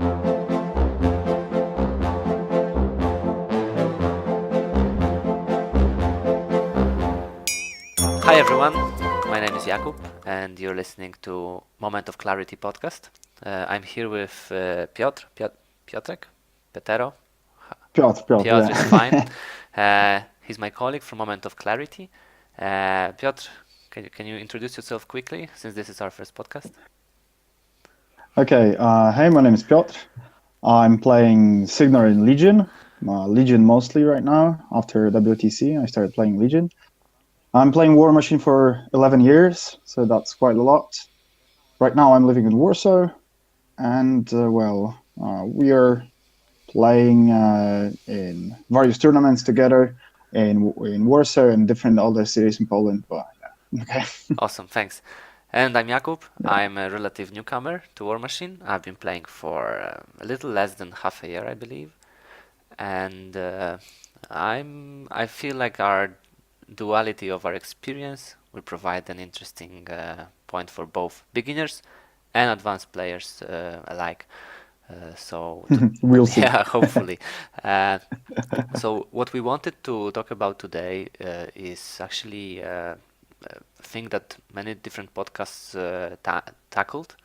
Hi everyone, my name is Jakub and you're listening to Moment of Clarity podcast. I'm here with Piotrek, Petero. Piotr, Piotr is fine. yeah. He's my colleague from Moment of Clarity. Piotr, can you introduce yourself quickly since this is our first podcast? Okay, hey, my name is Piotr. I'm playing Signar in Legion. Legion mostly right now. After WTC, I started playing Legion. I'm playing Warmachine for 11 years, so that's quite a lot. Right now I'm living in Warsaw, and we are playing in various tournaments together in Warsaw and different other cities in Poland. But yeah, okay. Awesome, thanks. And I'm Jakub. Yeah. I'm a relative newcomer to Warmachine. I've been playing for a little less than half a year, I believe. And I feel like our duality of our experience will provide an interesting point for both beginners and advanced players alike. We'll see. Yeah, hopefully. So what we wanted to talk about today is actually a thing that many different podcasts tackled,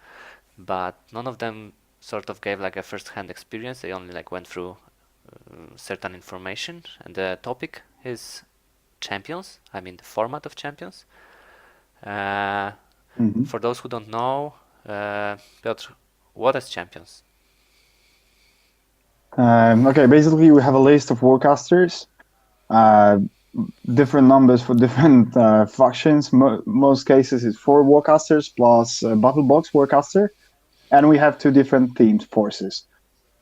but none of them sort of gave like a first-hand experience. They only like went through certain information, and the topic is champions. I mean the format of champions. For those who don't know, Piotr, what is champions? Okay, basically we have a list of warcasters, different numbers for different factions. Most cases it's 4 warcasters plus battle box warcaster, and we have 2 different themed forces.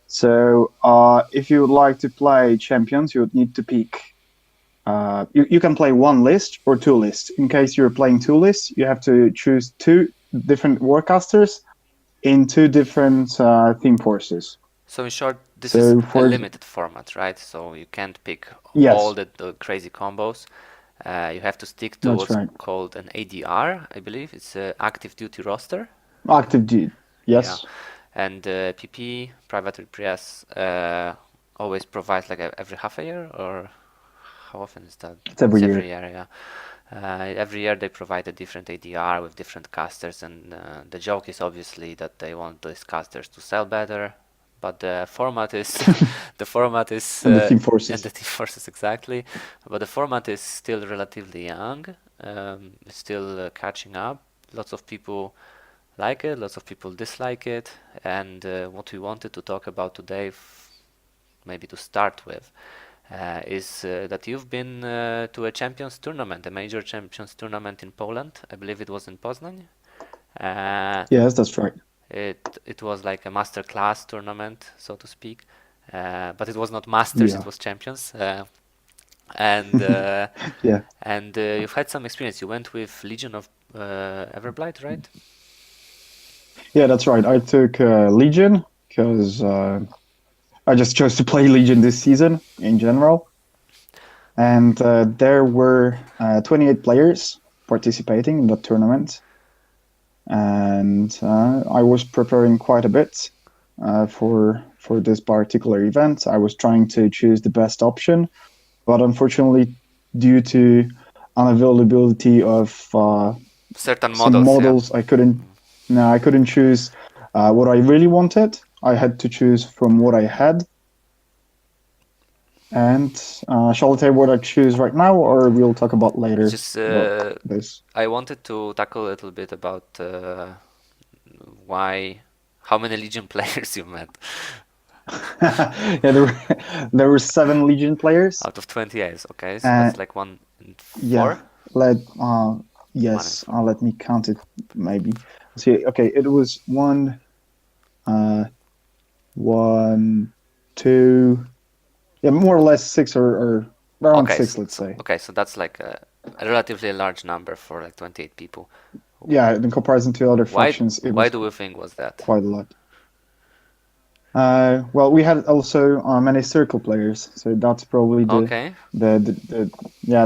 So if you would like to play champions, you would need to pick. You can play 1 list or 2 lists. In case you're playing 2 lists, you have to choose 2 different warcasters in 2 different theme forces. So in short, this is a limited format, right? So you can't pick all the crazy combos. You have to stick to what's called an ADR, I believe. It's an active duty roster. Active duty, yes. Yeah. And PP, Private Press, always provides like every half a year, or how often is that? It's every year. Every year, yeah. Every year they provide a different ADR with different casters, and the joke is obviously that they want these casters to sell better. But the format is the team forces. And the team forces, exactly. But the format is still relatively young. It's still catching up. Lots of people like it, lots of people dislike it, and what we wanted to talk about today, maybe to start with, is that you've been to a champions tournament, a major champions tournament in Poland. I believe it was in Poznań. Yes, that's right. It was like a master class tournament, so to speak, but it was not masters, it was champions. And and you've had some experience. You went with Legion of Everblight, right? Yeah, that's right. I took Legion because I just chose to play Legion this season in general. And there were 28 players participating in that tournament. And I was preparing quite a bit for this particular event. I was trying to choose the best option, but unfortunately, due to unavailability of certain models, I couldn't choose what I really wanted. I had to choose from what I had. And shall I tell you what I choose right now, or we'll talk about later? Just about this. I wanted to tackle a little bit about how many Legion players you met. Yeah, there were 7 Legion players out of 28. Okay, so that's like 1 in 4. Yeah, let me count it. Maybe see. Okay, it was 1, 2. Yeah, more or less 6 or around 6, let's say. Okay, so that's like a relatively large number for like 28 people. Yeah, in comparison to other factions. Why do we think was that? Quite a lot. Well, we had also many circle players, so that's probably the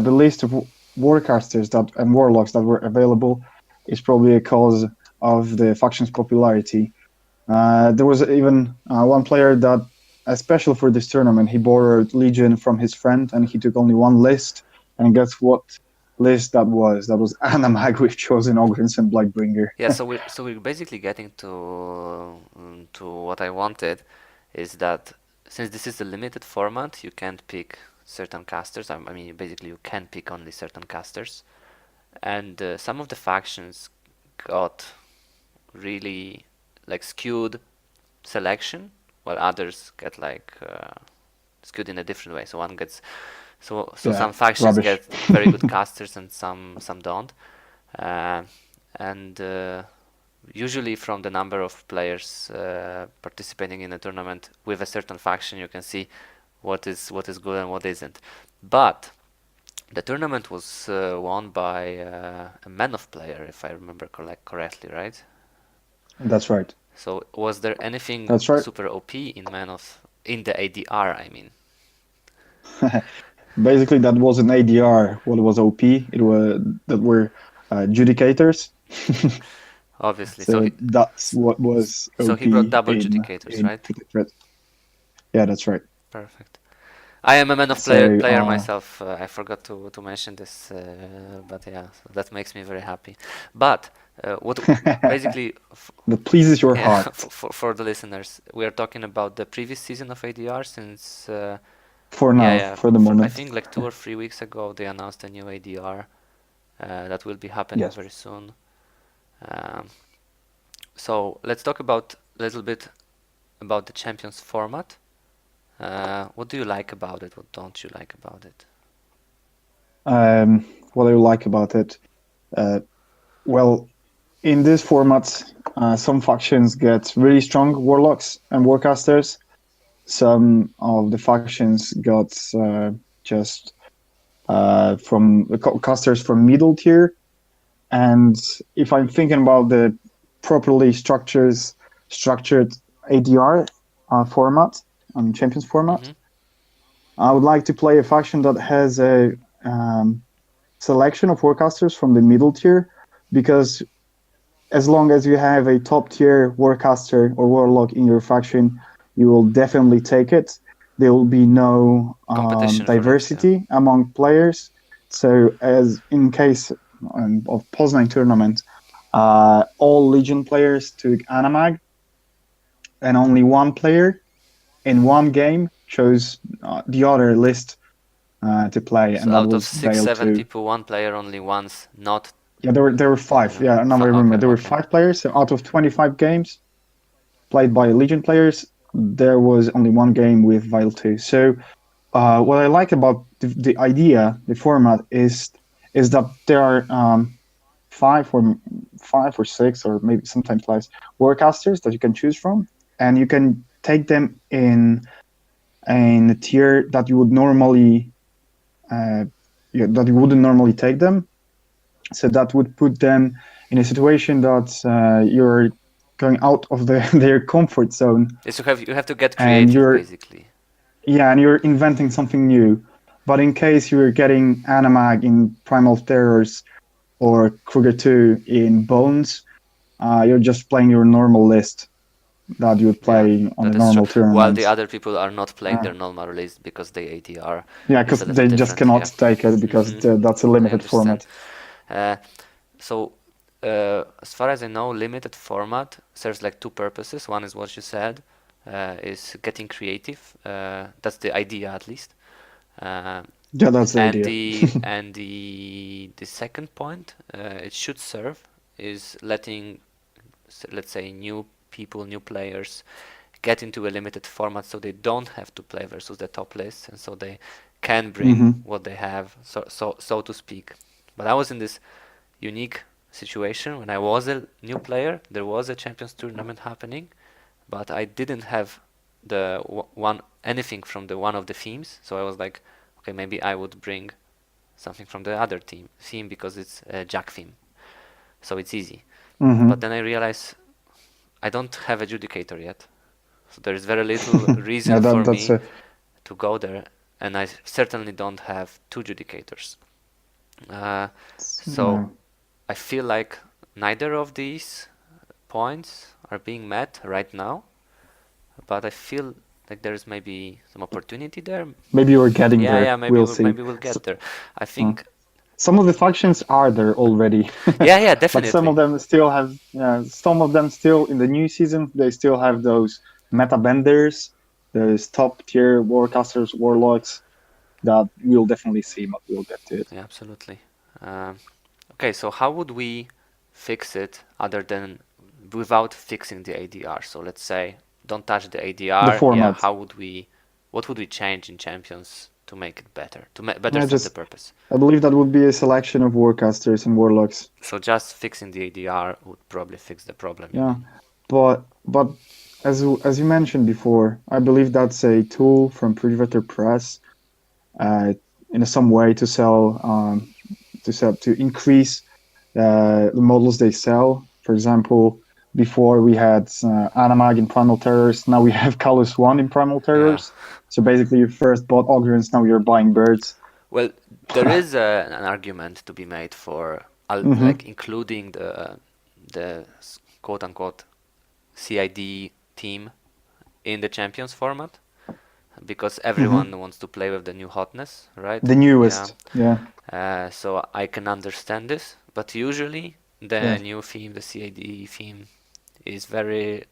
list of warcasters and warlocks that were available is probably a cause of the faction's popularity. There was even one player that, especially for this tournament, he borrowed Legion from his friend, and he took only one list. And guess what list that was? That was Anamag with Chosen Ogrins and Blightbringer. Yeah, so we're basically getting to what I wanted, is that since this is a limited format, you can't pick certain casters. I mean, basically you can pick only certain casters, and some of the factions got really like skewed selection, while others get like skewed in a different way. So one gets so Yeah, some factions rubbish. get very good casters and some don't, uh, and usually from the number of players participating in a tournament with a certain faction, you can see what is good and what isn't. But the tournament was won by a man of player, if I remember correctly, right? That's right. So was there anything That's right. super OP in the ADR? I mean, Basically, that was an ADR. What was OP? It was that were judicators. obviously. So that's what was So he brought OP double judicators, in right? Protect. Yeah, that's right. Perfect. I am a man of So player myself. I forgot to mention this, but yeah, so that makes me very happy. But what basically, that pleases your yeah, heart for the listeners, we are talking about the previous season of ADR since for yeah, now, yeah. for the I moment. think like 2 or 3 weeks ago they announced a new ADR that will be happening Yes. very soon. Um, so let's talk about a little bit about the champions format. What do you like about it? What don't you like about it? What I like about it, uh, well, in this format, some factions get really strong warlocks and warcasters. Some of the factions got just from casters from middle tier. And if I'm thinking about the properly structured ADR format, Champions format, Mm-hmm. I would like to play a faction that has a um, selection of warcasters from the middle tier, because as long as you have a top tier warcaster or warlock in your faction, you will definitely take it. There will be no Competition for it, yeah. diversity among players. So, as in case of Poznan tournament, all Legion players took Animag, and only one player in one game chose the other list to play, So and that out of was six, Vale seven 2. people, one player only once not. Yeah, there were five. Yeah, now I Okay, remember there were okay. 5 players. So out of 25 games played by Legion players, there was only one game with Vile 2. So what I like about the idea, the format is that there are five or 5 or 6 or maybe sometimes less warcasters that you can choose from, and you can take them in a tier that you would normally uh, that you wouldn't normally take them. So that would put them in a situation that you're going out of their comfort zone, Yes, you have to get and creative you're basically. yeah, and you're inventing something new. But in case you're getting Animag in Primal Terrors or Kruger 2 in Bones, you're just playing your normal list that you would Yeah, play on a that is true. normal While the tournament. other people are not playing Uh, their normal release because the ADR yeah, is because a little they just different. Yeah. cannot take it because Hmm. that's a I limited understand. format. Uh, so, as far as I know, limited format serves like two purposes. One is what you said, is getting creative. That's the idea, at least. Uh, Yeah, that's the and idea. the second point it should serve is letting, let's say, new people, new players get into a limited format, so they don't have to play versus the top list, and so they can bring Hmm. what they have, so to speak. But I was in this unique situation when I was a new player. There was a Champions tournament happening, but I didn't have the one anything from the one of the themes. So I was like, okay, maybe I would bring something from the other theme because it's a Jack theme, so it's easy. But Hmm. then I realized I don't have adjudicator yet, so there is very little Yeah, reason for that's me a to go there, and I certainly don't have two adjudicators. So yeah. I feel like neither of these points are being met right now, but I feel like there's maybe some opportunity there. Maybe we're getting Yeah, there. yeah, maybe We'll see. maybe we'll So, get there. I uh, think. some of the factions are there already, Yeah, yeah, but some of definitely. them still have. Some of them still in the new season. They still have those meta benders, those top tier warcasters, warlocks that we'll definitely see, but we'll get to it. Yeah, absolutely. Um, okay, so how would we fix it other than without fixing the ADR? So let's say don't touch the The ADR. Yeah, format. how would we? What would we change in champions to make it better? To better I serve the just purpose? I believe that would be a selection of warcasters and warlocks. So just fixing the ADR would probably fix the problem, you Yeah, mean? but as you mentioned before, I believe that's a tool from Predator Press, uh, in some way to increase the models they sell. For example, before we had Animag in Primal Terrors, now we have Callus 1 in Primal Yeah. Terrors. So basically, you first bought Ogrins, now you're buying birds. Well, there is an argument to be made for Hmm. like including the quote unquote CID team in the champions format because Hmm. everyone wants to play with the new hotness, right? The Yeah. newest, yeah, So I can understand this, but usually the yeah. new theme, the CID theme, is very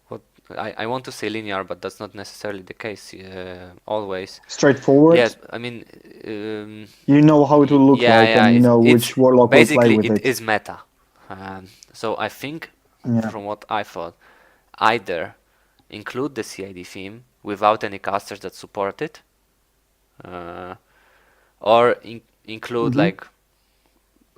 what I want to say linear, but that's not necessarily the case always. Straightforward. Yes, I mean, You know how it will look yeah, like, yeah. and you know It's which warlock will play basically with it it. is meta. So I think, Yeah. from what I thought, either include the CID theme without any casters that support it, uh, or include Hmm. like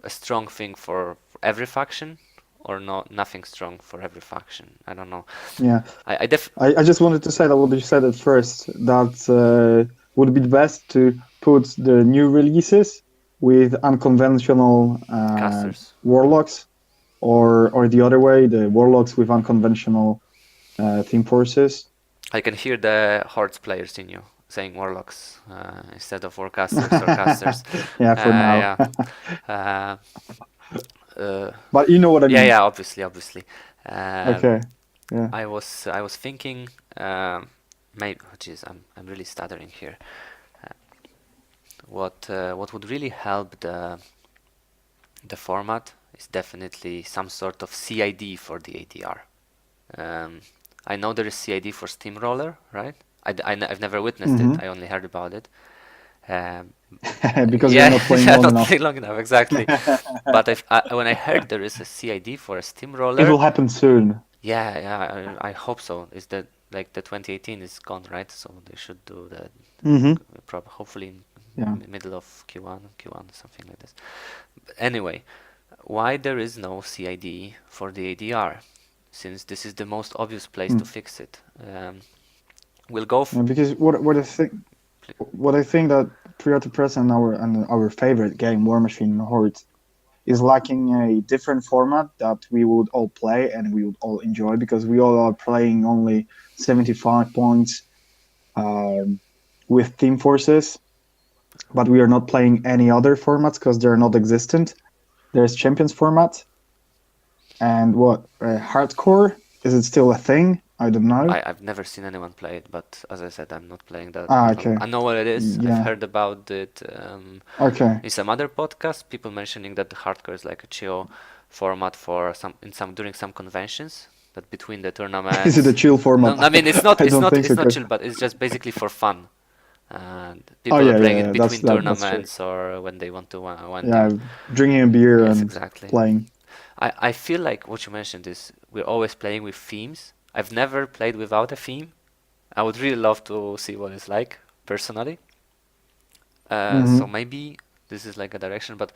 a strong thing for every faction, or nothing strong for every faction. I don't know. Yeah. I def I just wanted to say that what you said at first, that would be best to put the new releases with unconventional casters. warlocks, or the other way, the warlocks with unconventional team forces. I can hear the Hordes players in you saying warlocks instead of warcasters or casters. Yeah, for now. Yeah. Uh, uh, But you know what I yeah, mean. yeah. Obviously, obviously. Uh, Okay. Yeah. I was thinking. Maybe. Oh, jeez, I'm really stuttering here. Uh, what would really help the format is definitely some sort of CID for the ADR. Um, I know there is CID for Steamroller, right? I've never witnessed it. Hmm. I only heard about it. Um, Because you're yeah, not playing yeah, long not enough. playing long enough, exactly. But when I heard there is a CID for a It will Steamroller, happen soon. yeah, yeah, I hope so. Is that like the 2018 is gone, right? So they should do that. Hmm. Hopefully in Yeah. middle of Q1, something like this. But anyway, why there is no CID for the ADR? Since this is the most obvious place to Mm. fix it. We'll go. Yeah, because what I think that Pre-Auto Press and our favorite game, Warmachine and Hordes, is lacking a different format that we would all play and we would all enjoy, because we all are playing only 75 points um, with team forces, but we are not playing any other formats because they're not existent. There's champions format, and what, hardcore, is it still a thing? I don't know. I've never seen anyone play it, but as I said, I'm not playing that. Ah, That long. okay. I know what it is. I've Yeah. heard about it Okay. in some other podcasts. People mentioning that the hardcore is like a chill format for some during some conventions. That between the Is it a tournaments. chill No, format? I mean it's not. I It's don't not. think It's so. not 'Cause chill, but it's just basically for fun. And oh people are yeah, playing yeah, it yeah. That's between that's true. tournaments or when they want to wind Yeah, down. drinking a beer Yes, and exactly. playing. I feel like what you mentioned is we're always playing with themes. I've never played without a theme. I would really love to see what it's like personally. So Hmm. maybe this is like a direction, but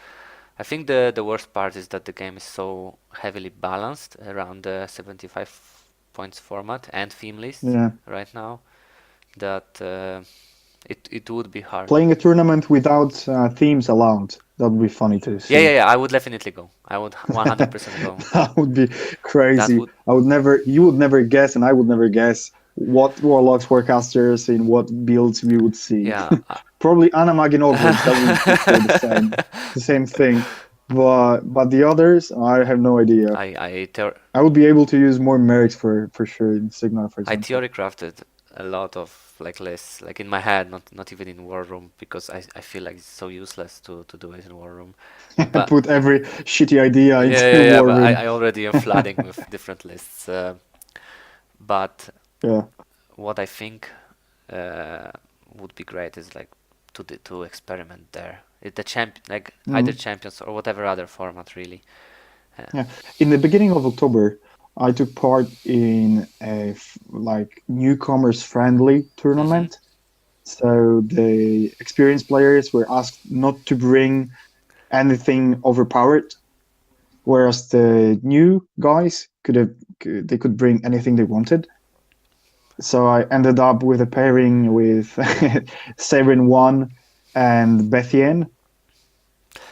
I think the worst part is that the game is so heavily balanced around the 75 points format and theme list Yeah, right now that it would be hard. playing a tournament without themes allowed. That would be funny to Yeah, yeah, see. yeah. I would definitely go. I would 100% go. That would be That crazy. would, I would never, you would never guess, and I would never guess what warlocks, forecasters, in what builds we would see. yeah. Probably Anamag and Ogres. That would be still the same thing. but the others, I have no idea. I I theor I would be able to use more mercs for sure in Signar, for I example. theory crafted a lot of like lists, like in my head, not even in War Room, because I feel like it's so useless to do it in War Room. But Put every shitty idea yeah, into yeah, yeah. War But Room. I already am flooding with different lists. But Yeah. what I think uh, would be great is like to experiment there. The champ like either Mm. champions or whatever other format really. Yeah. In the beginning of October, I took part in a like newcomers friendly Mm-hmm. tournament. So the experienced players were asked not to bring anything overpowered, whereas the new guys they could bring anything they wanted. So I ended up with a pairing with Severin One and Bethien.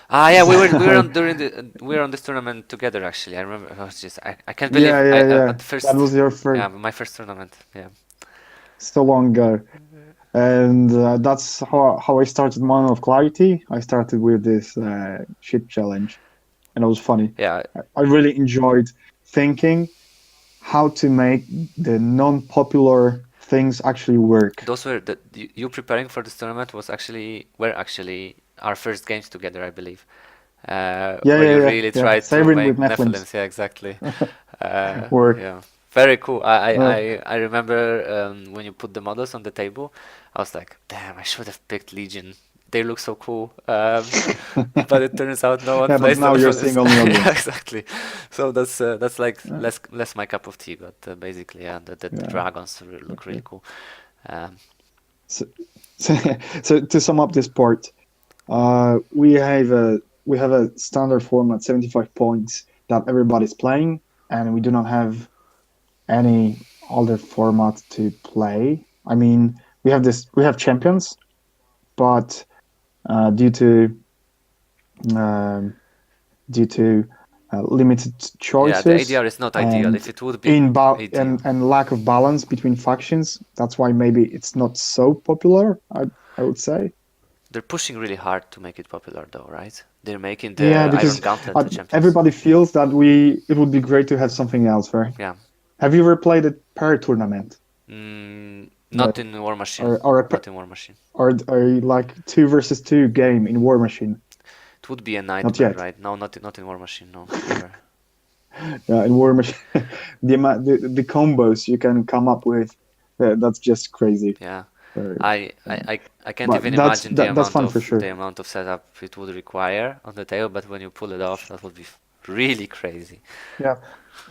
Ah, yeah, we were So, on during the we were on this tournament together actually. I remember. I was just I can't believe yeah, I yeah, yeah. at the That first was your yeah first my first tournament. Yeah. so long ago. And that's how I started Mono of Clarity. I started with this ship challenge, and it was funny. Yeah, I really enjoyed thinking how to make the non-popular things actually work. those were you preparing for this tournament was actually were actually our first games together, I believe. Yeah, Where yeah, you yeah, really yeah. tried to Savoring with make Nephilims Nephilims. Yeah, exactly. work. Yeah, very cool. Uh, I remember when you put the models on the table, I was like, damn, I should have picked Legion. They look so cool. But it turns out no one yeah, but plays now you're Nephilims. seeing only Yeah, Ugins. exactly. So that's like Uh, less my cup of tea. But basically, yeah, the yeah, dragons for look really sure. cool. Um, So, so, so to sum up this part, we have a standard format, 75 points that everybody's playing, and we do not have any other format to play. I mean, we have champions, but due to um, due to limited yeah, the choices ADR is not ideal. and If it would be ideal. and lack of balance between factions, that's why maybe it's not so popular. I would say. They're pushing really hard to make it popular, though, right? They're making Yeah, the Iron because Gauntlet the champions. everybody feels that we it would be great to have something else, right? Yeah. Have you ever played a pair tournament? Not in War Machine. Or a Not in War Machine. or like two versus two game in War Machine? It would be a Not nightmare, yet. right? No, not in War Machine. No, never. Yeah, in War Machine, the combos you can come up with, that's just crazy. Yeah. So, I can't but even imagine that's fun for sure. the amount of setup it would require on the table, but when you pull it off, that would be really crazy. Yeah,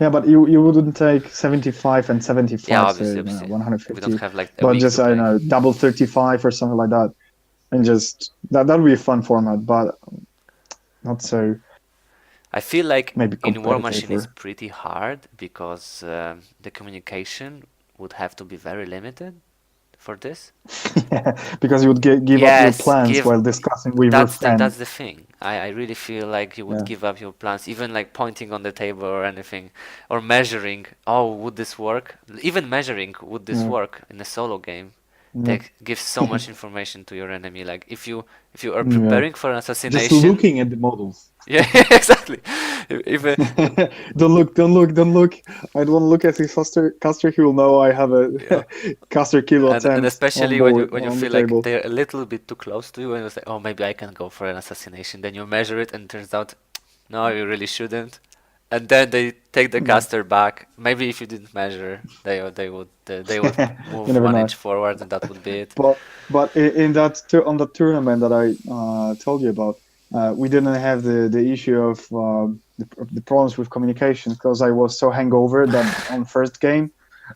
yeah, but you wouldn't take 75 and Yeah, 75, so obviously, obviously. We don't 150, have like a but week just to I don't play. know, double 35 or something like that, and just that would be a fun format, but not so I feel like maybe in War competitive Machine it's or pretty hard because the communication would have to be very limited for this. because you would give up your Yes, plans give while discussing with your friend. that's the thing. I really feel like you would Yeah, give up your plans, even like pointing on the table or anything, or measuring. Oh, would this work? Even measuring, would this yeah, work in a solo game? yeah, That gives so much information to your enemy. Like if you are yeah. preparing for an Just assassination, looking at the models. yeah, exactly. If Don't look, don't look, don't look. I don't look at his caster. He will know I have a yeah, caster kill and attempt on especially board when you on the feel like table. they're a little bit too close to you, and you say, oh, maybe I can go for an assassination. Then you measure it, and it turns out, no, you really shouldn't. And then they take the Yeah, caster back. Maybe if you didn't measure, they would you move never one know. inch forward, and that would be it. But in on the tournament that I told you about, we didn't have the issue of the problems with communication because I was so hungover that on first game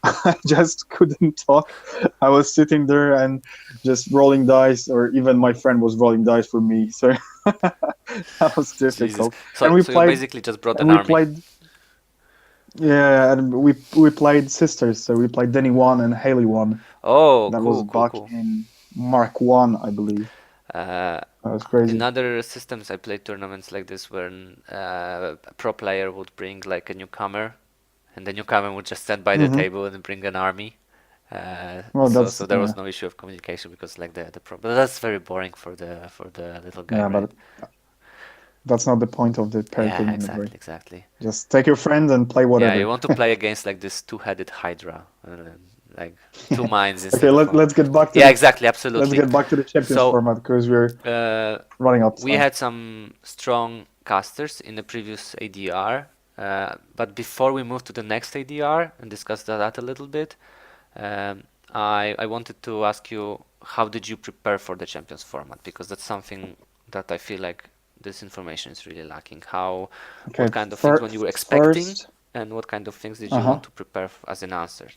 I just couldn't talk. I was sitting there and just rolling dice, or even my friend was rolling dice for me. So that was Jesus. difficult. And So you basically just brought an we army. played, yeah, and we played sisters. So we played Denny one and Haley one. Oh, That was cool, cool, back cool. in Mark One, I believe. Uh, That was in crazy. other systems, I played tournaments like this where a pro player would bring like a newcomer, and the newcomer would just stand by the Hmm. table and bring an army. Well, that's So there was no issue of communication because like the pro, but that's very boring for the little guy, yeah, right? but that's not the point of the pair Yeah, thing anyway. exactly. Just take your friend and play Yeah, you whatever. want to play against like this two-headed Hydra, like two minds Okay, instead of one. let's get back to Yeah, the exactly, let's absolutely. get back to the Champions So format because we're uh, running out of we time. had some strong casters in the previous ADR, but before we move to the next ADR and discuss that a little bit, um, I wanted to ask you, how did you prepare for the Champions format? Because that's something that I feel like this information is really lacking. Okay, What kind of things when you were expecting, first, and what kind of things did you uh-huh. want to prepare as an answer?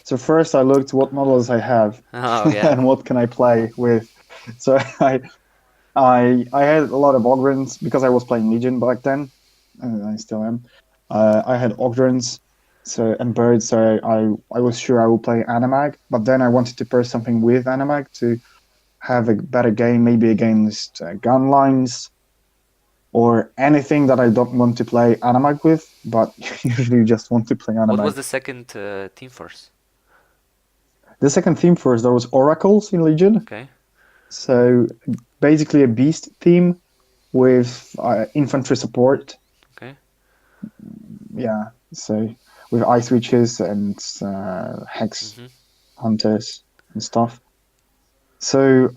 So first I looked what models I have Oh yeah, and what can I play with. So I had a lot of Ogrins because I was playing Legion back then, and I still am. I had Ogrins and birds, so I was sure I would play Animag, but then I wanted to pair something with Animag to have a better game, maybe against gun lines or anything that I don't want to play Animag with, but usually just want to play what was Animag. the second team force? The second theme first, there was Oracles in Legion, Okay, so basically a beast theme with infantry support. okay. Yeah, so with ice witches and hex Mm-hmm. hunters and stuff. So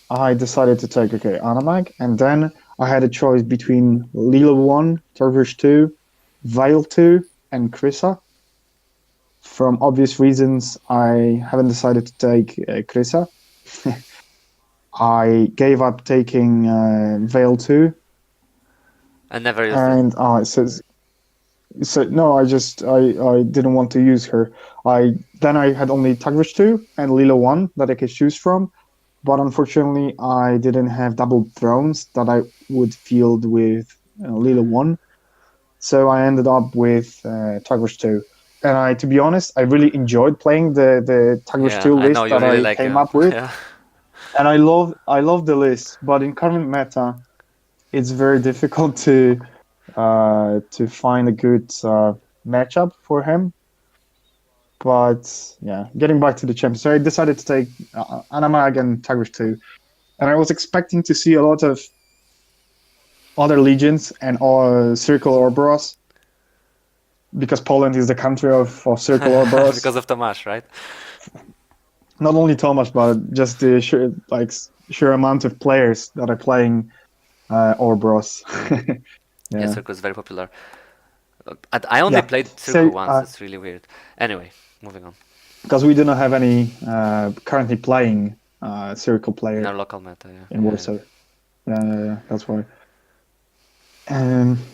I decided to take Animag, and then I had a choice between Lila 1, Tarvish 2, Vale 2, and Krissa. From obvious reasons, I haven't decided to take Krissa. I gave up taking Vale 2, I never used it. and so no, I didn't want to use her. I had only Tagrish 2 and Lila 1 that I could choose from, but unfortunately I didn't have double thrones that I would field with Lila 1. So I ended up with Tagrish 2. And to be honest, I really enjoyed playing the Tagrish Yeah, 2 I know list you that really I like came up with. yeah. And I love the list, but in current meta, it's very difficult to find a good matchup for him. But yeah, getting back to the champions, so I decided to take Anamag and Tigris 2, and I was expecting to see a lot of other legions and Circle Orboros because Poland is the country of Circle Orboros. Because of Tomasz, right? Not only Thomas, but just the sheer amount of players that are playing Orboros. Yeah, Yeah, Circle is very popular. I only yeah. played Circle So once. That's really weird. Anyway, moving on. because we do not have any currently playing Circle In our player local meta, yeah. in Yeah. Warsaw. Yeah, that's why.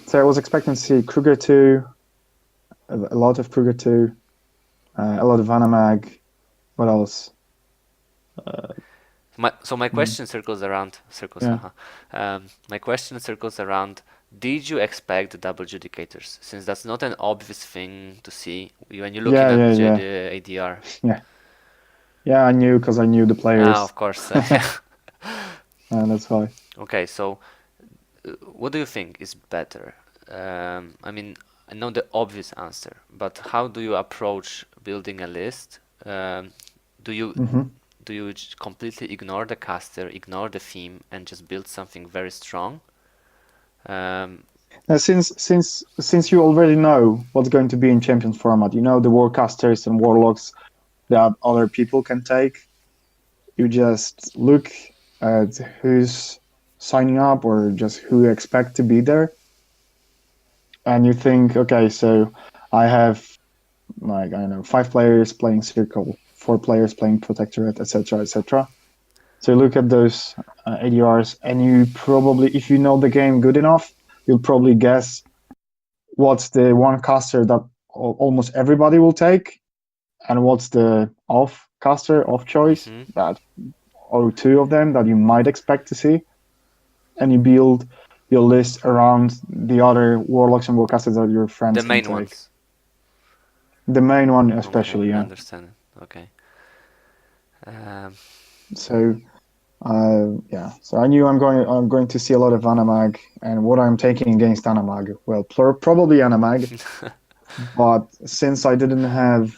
So I was expecting to see Kruger 2, a lot of Kruger 2, a lot of Vanamag. What else? My Mm, question circles around circles. yeah, Haha. My question circles around. Did you expect double judicators? Since that's not an obvious thing to see when you're looking at yeah, the ADR. yeah, yeah. I knew because I knew the Ah, players. of course. Yeah. That's why. Okay, so what do you think is better? I mean, I know the obvious answer, but how do you approach building a list? Do you Hmm. completely ignore the caster, ignore the theme, and just build something very strong? Um, Now, since you already know what's going to be in Champions format, you know the Warcasters and Warlocks that other people can take. You just look at who's signing up or just who you expect to be there, and you think, okay, so I have like I don't know 5 players playing Circle, 4 players playing Protectorate, etc., etc. So you look at those ADRs, and you probably, if you know the game good enough, you'll probably guess what's the one caster that almost everybody will take, and what's the off caster, off choice mhm. that, or 2 of them that you might expect to see, and you build your list around the other warlocks and warcasters that your The friends can main take. ones. The main one, Okay, especially, I yeah. understand it. Okay. Um, So, yeah. So I knew I'm going to see a lot of Anamag, and what I'm taking against Anamag. Well, probably Anamag, but since I didn't have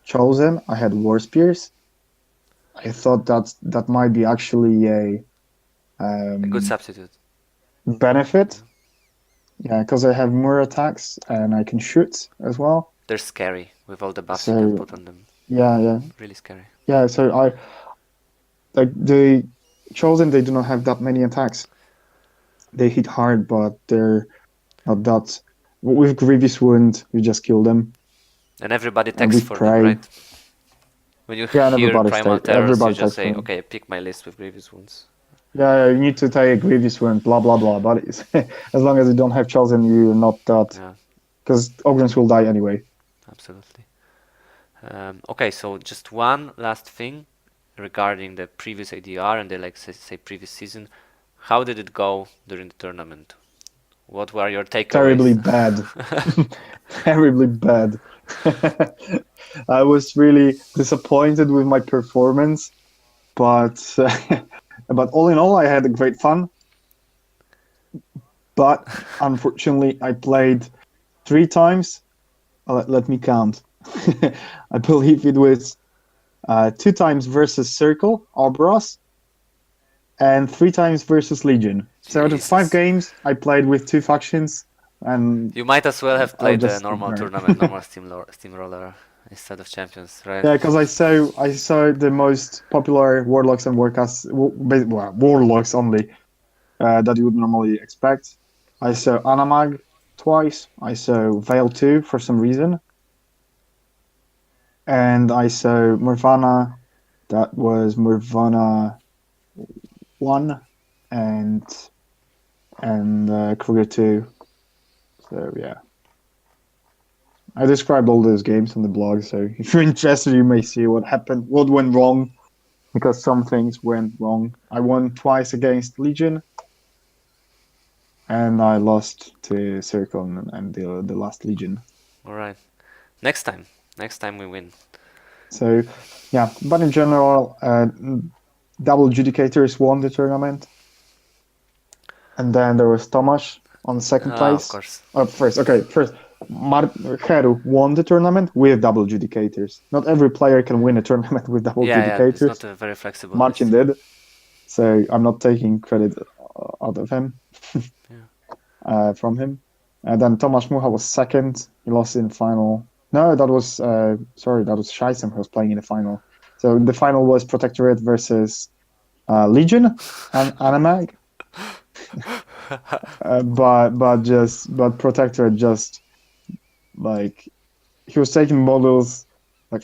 Chosen, I had War Spears. I thought that might be actually A good um, substitute. benefit. Yeah, because I have more attacks and I can shoot as well. They're scary with all the buffs you can So put on them. yeah, yeah, Really scary. yeah. So I like the chosen. They do not have that many attacks. They hit hard, but they're not that. With Grievous Wound, you just kill them, And everybody and texts with for them, Prey, right? When you yeah, and hear Primal Terrors, you everybody just takes say, for them. okay, pick my list with Grievous Wounds. Yeah, you need to take a Grievous Wound, blah blah blah. But it's, as long as you don't have chosen, you're not that Yeah, because Ogrins will die anyway. absolutely. Okay, so just one last thing regarding the previous ADR and the like say previous season. How did it go during the tournament? What were your Terribly takeaways? bad, terribly bad. I was really disappointed with my performance, but but all in all, I had a great fun. But unfortunately, I played 3 times. Let me count. I believe it was 2 times versus Circle, Obros, and 3 times versus Legion. So out of five Jesus. games, I played with two factions, and You might as well have I was played a just normal ignorant. tournament, normal steamroller instead of champions, right? Yeah, because I saw the most popular warlocks and warcasts, well, warlocks only that you would normally expect. I saw Anamag twice. I saw Veil 2 for some reason, and I saw Murvana. That was Murvana 1 and Kruger 2. So yeah, I described all those games on the blog. So if you're interested, you may see what happened, what went wrong, because some things went wrong. I won twice against Legion, and I lost to Circle and the last Legion. All right. Next time. Next time we win. So yeah, but in general, double adjudicators won the tournament, and then there was Tomasz on second Ah, of place. course. First, okay, first. Heru won the tournament with double adjudicators. Not every player can win a tournament with double Yeah, it's not adjudicators. a very flexible Martin list. did, so I'm not taking credit out of him Yeah. from him. And then Tomasz Mucha was second. He lost in the final. No, that was sorry, that was Scheisem who was playing in the final. So the final was Protectorate versus Legion and Animag. But Protectorate just like he was taking models like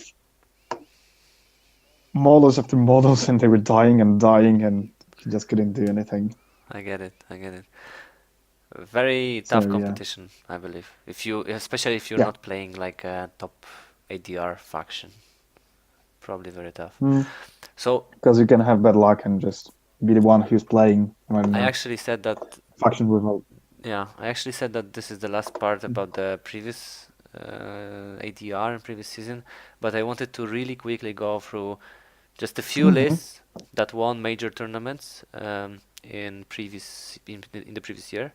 models after models, and they were dying and dying, and he just couldn't do anything. I get it. I get it. Very So tough yeah, competition, I believe. If you, especially if you're yeah, not playing like a top ADR faction, probably very tough. mm. So Because you can have bad luck and just be the one who's playing. I don't I know, actually said that. faction with Yeah, I actually said that this is the last part about the previous ADR in previous season, but I wanted to really quickly go through just a few mm-hmm. lists that won major tournaments in the previous year.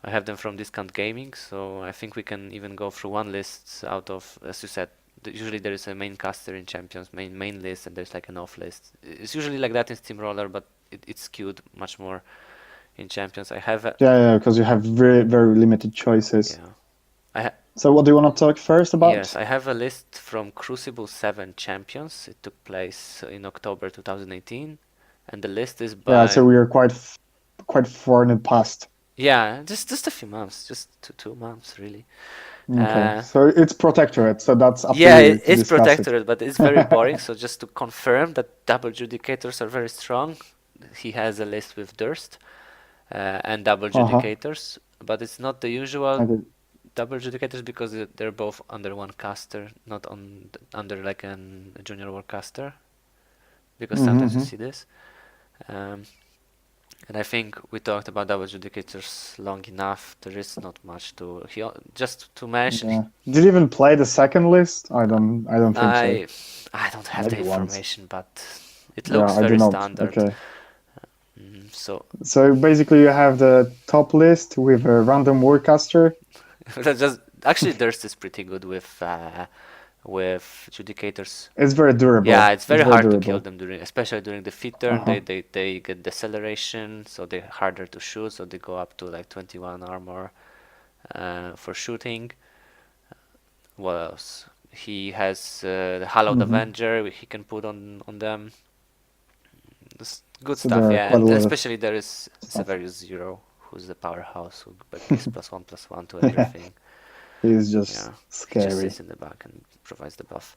I have them from Discount Gaming, so I think we can even go through one list out of, as you said, usually there is a main caster in Champions, main list, and there's like an off list. It's usually like that in Steamroller, but it's skewed much more in Champions. I have a, Yeah, because you have very very limited choices. yeah, I ha So what do you want to talk first yes, about? I have a list from Crucible 7 Champions. It took place in October 2018, and the list is Yeah, so by, we are quite far in the past. yeah, just a few months, just 2 months really. Okay, Uh, so it's Protectorate, so that's up to Yeah, you to it's discuss it. Protectorate, but it's very boring. So just to confirm that double judicators are very strong, he has a list with Durst and double Uh-huh. judicators, but it's not the usual Okay. double judicators because they're both under one caster, not under like a junior warcaster. Because sometimes you Mm-hmm. see this. Um, and I think we talked about double judicators long enough. There is not much to just to mention. Yeah. Did you even play the second list? I don't think so. I I don't have the Maybe once. information, but it Yeah, looks I do very not. standard. Okay. So So basically, you have the top list with a random warcaster. just actually, Durst is pretty good with Judicators. It's very Yeah, durable. it's It's very very hard to kill durable. them especially during the feed turn. Uh-huh. They get deceleration, so they're harder to shoot. So they go up to like 21 armor for shooting. What else? He has the Hallowed Hmm. Avenger. He can put on them. It's good So stuff, there are yeah. quite a And lot of especially there is stuff. Severius Zero, who's the powerhouse who gives +1/+1 to everything. He's Yeah, just he just sits scary. in the back and provides the buff.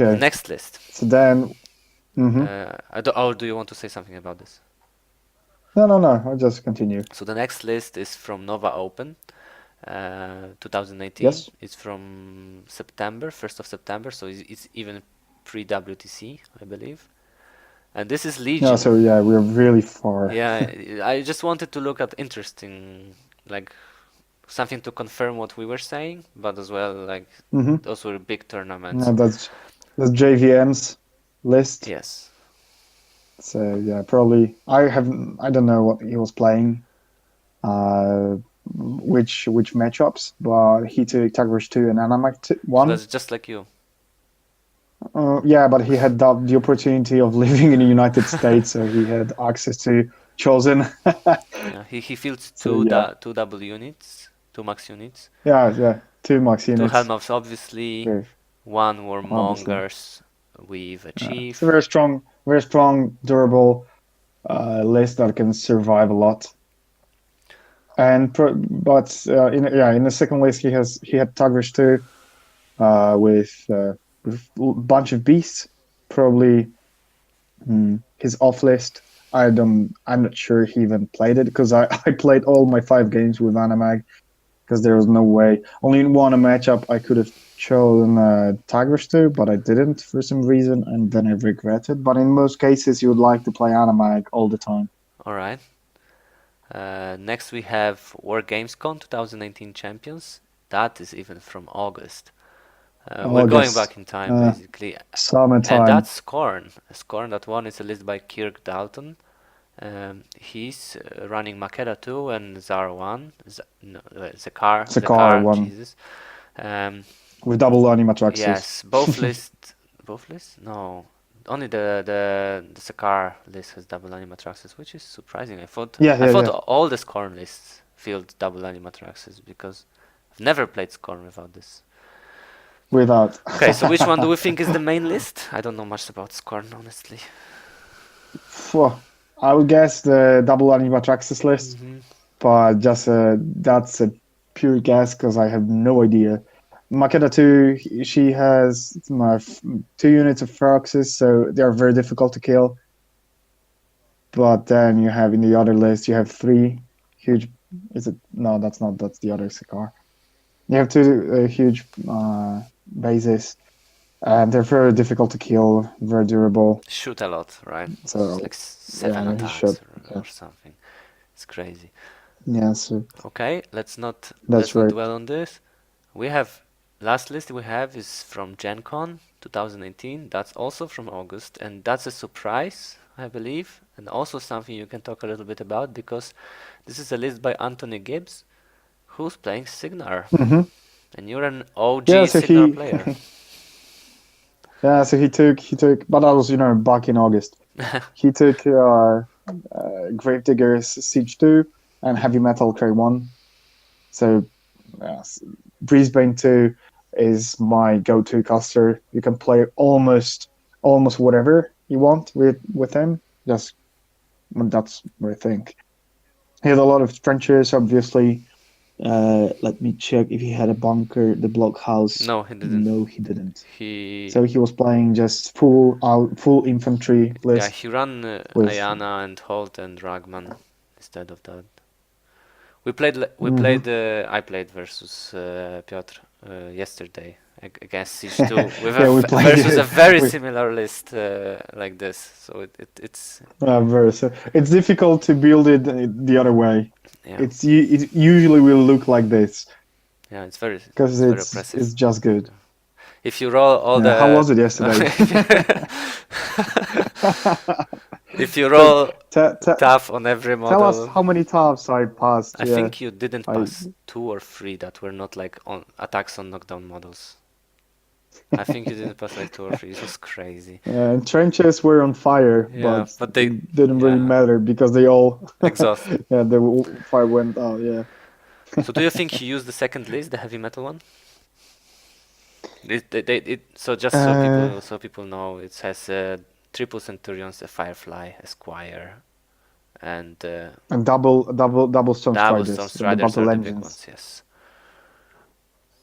The Okay. next list. So then, hmm Do you want to say something about this? no, no, no. I'll just continue. So the next list is from Nova Open, 2018. Yes. It's from September, 1st of September, so it's even pre-WTC, I believe. And this is Yeah. Legion. So yeah, we're really far. Yeah, I just wanted to look at interesting, like something to confirm what we were saying, but as well, like Hmm. those were big tournaments. Yeah, that's JVM's list. Yes. So yeah, probably I don't know what he was playing, uh, which matchups, but he took Tagrush 2 and Anamite So 1. that's just like you. Yeah, but he had the opportunity of living in the United States, so he had access to Chosen. Yeah, he fields So yeah, two double units, two max units, yeah, two max two units, Helmets obviously, very one obviously. Warmongers with a It's a chief. very strong, durable list that can survive a lot. But in the second list he had Tagrish too, with a bunch of beasts. Probably his off list. I'm not sure he even played it because I played all my 5 games with Animag because there was no way. Only in one matchup I could have chosen Tigers too, but I didn't for some reason, and then I regretted. But in most cases, you would like to play Animag all the time. All right. Next we have War Gamescom 2019 champions. That is even from August. We're going August, back in time basically, and summertime. that's Scorn. Scorn that one is a list by Kirk Dalton. He's running Makeda 2 and Zar 1. No, Zakar Zakar, one Jesus. Um, with double animatraxes. yes, both lists. No, only the Zakar list has double animatraxes, which is surprising. Yeah, I yeah, thought yeah. all the Scorn lists field double animatraxes because I've never played Scorn without this. Without. Okay, so which one do we think is the main list? I don't know much about Scorn, honestly. Phew. I would guess the double animatraxes list, Hmm. but just that's a pure guess because I have no idea. Makeda 2, she has 2 units of Feroxes, so they are very difficult to kill. But then you have in the other list, you have 3 huge. Is it? No, that's not. That's the other Sakaar. You have 2 huge bases, and they're very difficult to kill, very durable. Shoot a lot, right? It's like So seven yeah, he should. attacks Yeah, or something. It's crazy. yeah. So Okay, let's not that's right. dwell on this. We have last list we have is from Gen Con 2018. That's also from August, and that's a surprise, I believe, and also something you can talk a little bit about because this is a list by Anthony Gibbs, who's playing Signar, Hmm. and you're an OG Yeah. So Signar he. player. Yeah. So he took. But that was back in August. He took Gravediggers Siege 2 and Heavy Metal Cray 1. So Brisbane 2 is my go-to caster. You can play almost whatever you want with him. Just that's what I think. He had a lot of trenches, obviously. Let me check if he had a bunker, the blockhouse. No, he didn't. No, he didn't. He So he was playing just full infantry Yeah, list he ran with. Ayana and Holt and Ragman instead of that. We played Mhm. I played versus Piotr yesterday against Siege 2 with Yeah, we played versus a it. very We similar list like this. So it's verse. It's difficult to build it the other way. yeah, It usually will look like this yeah, because it's very it's oppressive. just good. If you roll all Yeah, how the was it yesterday? if you So roll tough on every tell us model, how many times I passed. I Yeah, think you didn't I pass two or three that were not like on attacks on knockdown models. I think you didn't pass like 2 or 3. It was crazy. Trenches were on fire, Yeah, but but they, it didn't really yeah, matter because they all, exhaust. yeah, fire went out. Yeah. So do you think he used the second list, the heavy metal one? So just Uh, so people know, it has triple centurions, a firefly, a squire, and and double Storm double storm Striders, the striders are battle the big engines. ones. Yes,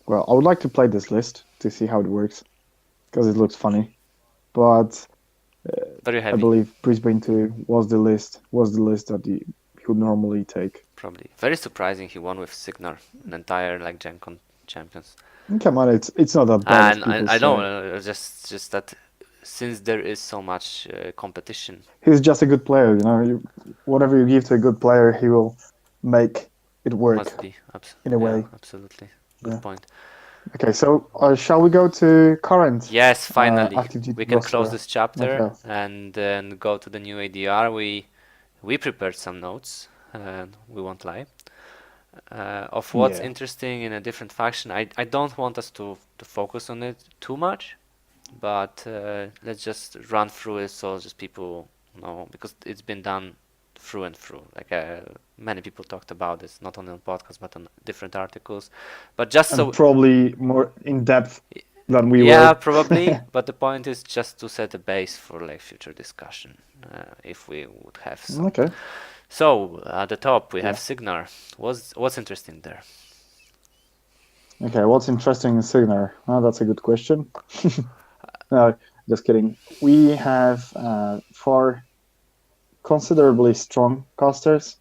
Well, I would like to play this list to see how it works because it looks funny. But very I heavy, believe Brisbane 2 was the list that he would normally take. probably. Very surprising he won with Signar, an entire like Gen Con champions. Come on, it's not that bad as And people I know, say. just that since there is so much competition, He's just a good player, you know. Whatever you give to a good player, he will make it work must be. in a Yeah, way. absolutely. Good Yeah. point. Okay, so shall we go to current Yes, finally, active duty we can close roster? this chapter Okay. and then go to the new ADR. We prepared some notes, we won't lie, of what's Yeah. interesting in a different faction. I don't want us to focus on it too much, but let's just run through it so just people know, because it's been done through and through. Like many people talked about this, not only on podcasts but on different articles. But just And so, probably more in depth than we yeah, were. probably. But the point is just to set a base for like future discussion, if we would have some. Okay. So at the top we have Yeah. Signar. What's interesting there? Okay, what's interesting in Signar? Oh, that's a good question. No, just kidding. We have four considerably strong casters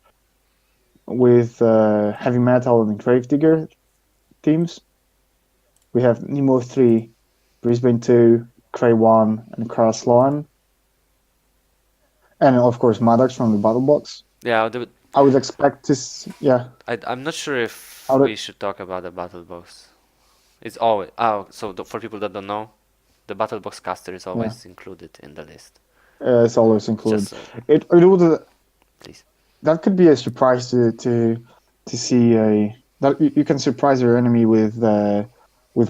with heavy metal and gravedigger teams. We have Nemo 3, Brisbane 2, Cray 1, and Karasloan. And of course, Maddox from the Battle Box. Yeah, I would expect this. Yeah. I'm not sure if I we would, should talk about the battle box. It's always so for people that don't know, the battle box caster is yeah, always included in the list. it's always included. Just It would please. that could be a surprise to see a that you can surprise your enemy with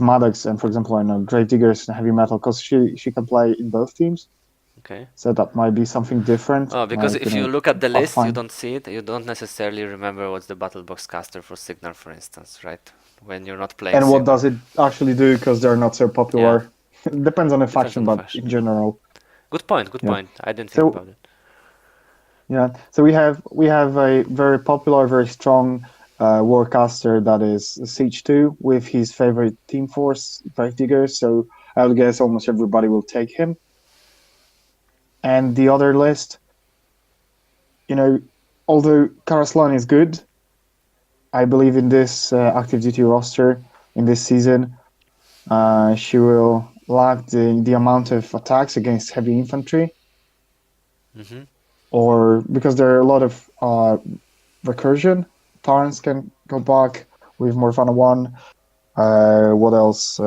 Maddox and, for example, I know Gravediggers and Heavy Metal because she can play in both teams. Okay. So that might be something different. Because if you look at the I'll list, you find. don't see it. You don't necessarily remember what's the battle box caster for Signar, for instance, right? When you're not playing And what Signar. does it actually do? Because they're not so Yeah, popular. It depends on the depends on faction, the but fashion. in general, Good point. Good yeah. point. I didn't think So about it. yeah, so we have a very popular, very strong warcaster that is Siege 2 with his favorite team force, Gravedigger. So I would guess almost everybody will take him. And the other list, you know, although Karaslan is good, I believe in this active duty roster in this season, she will lack the amount of attacks against heavy infantry, Mm-hmm. or because there are a lot of recursion. Tarns can go back with Morfana 1. What else?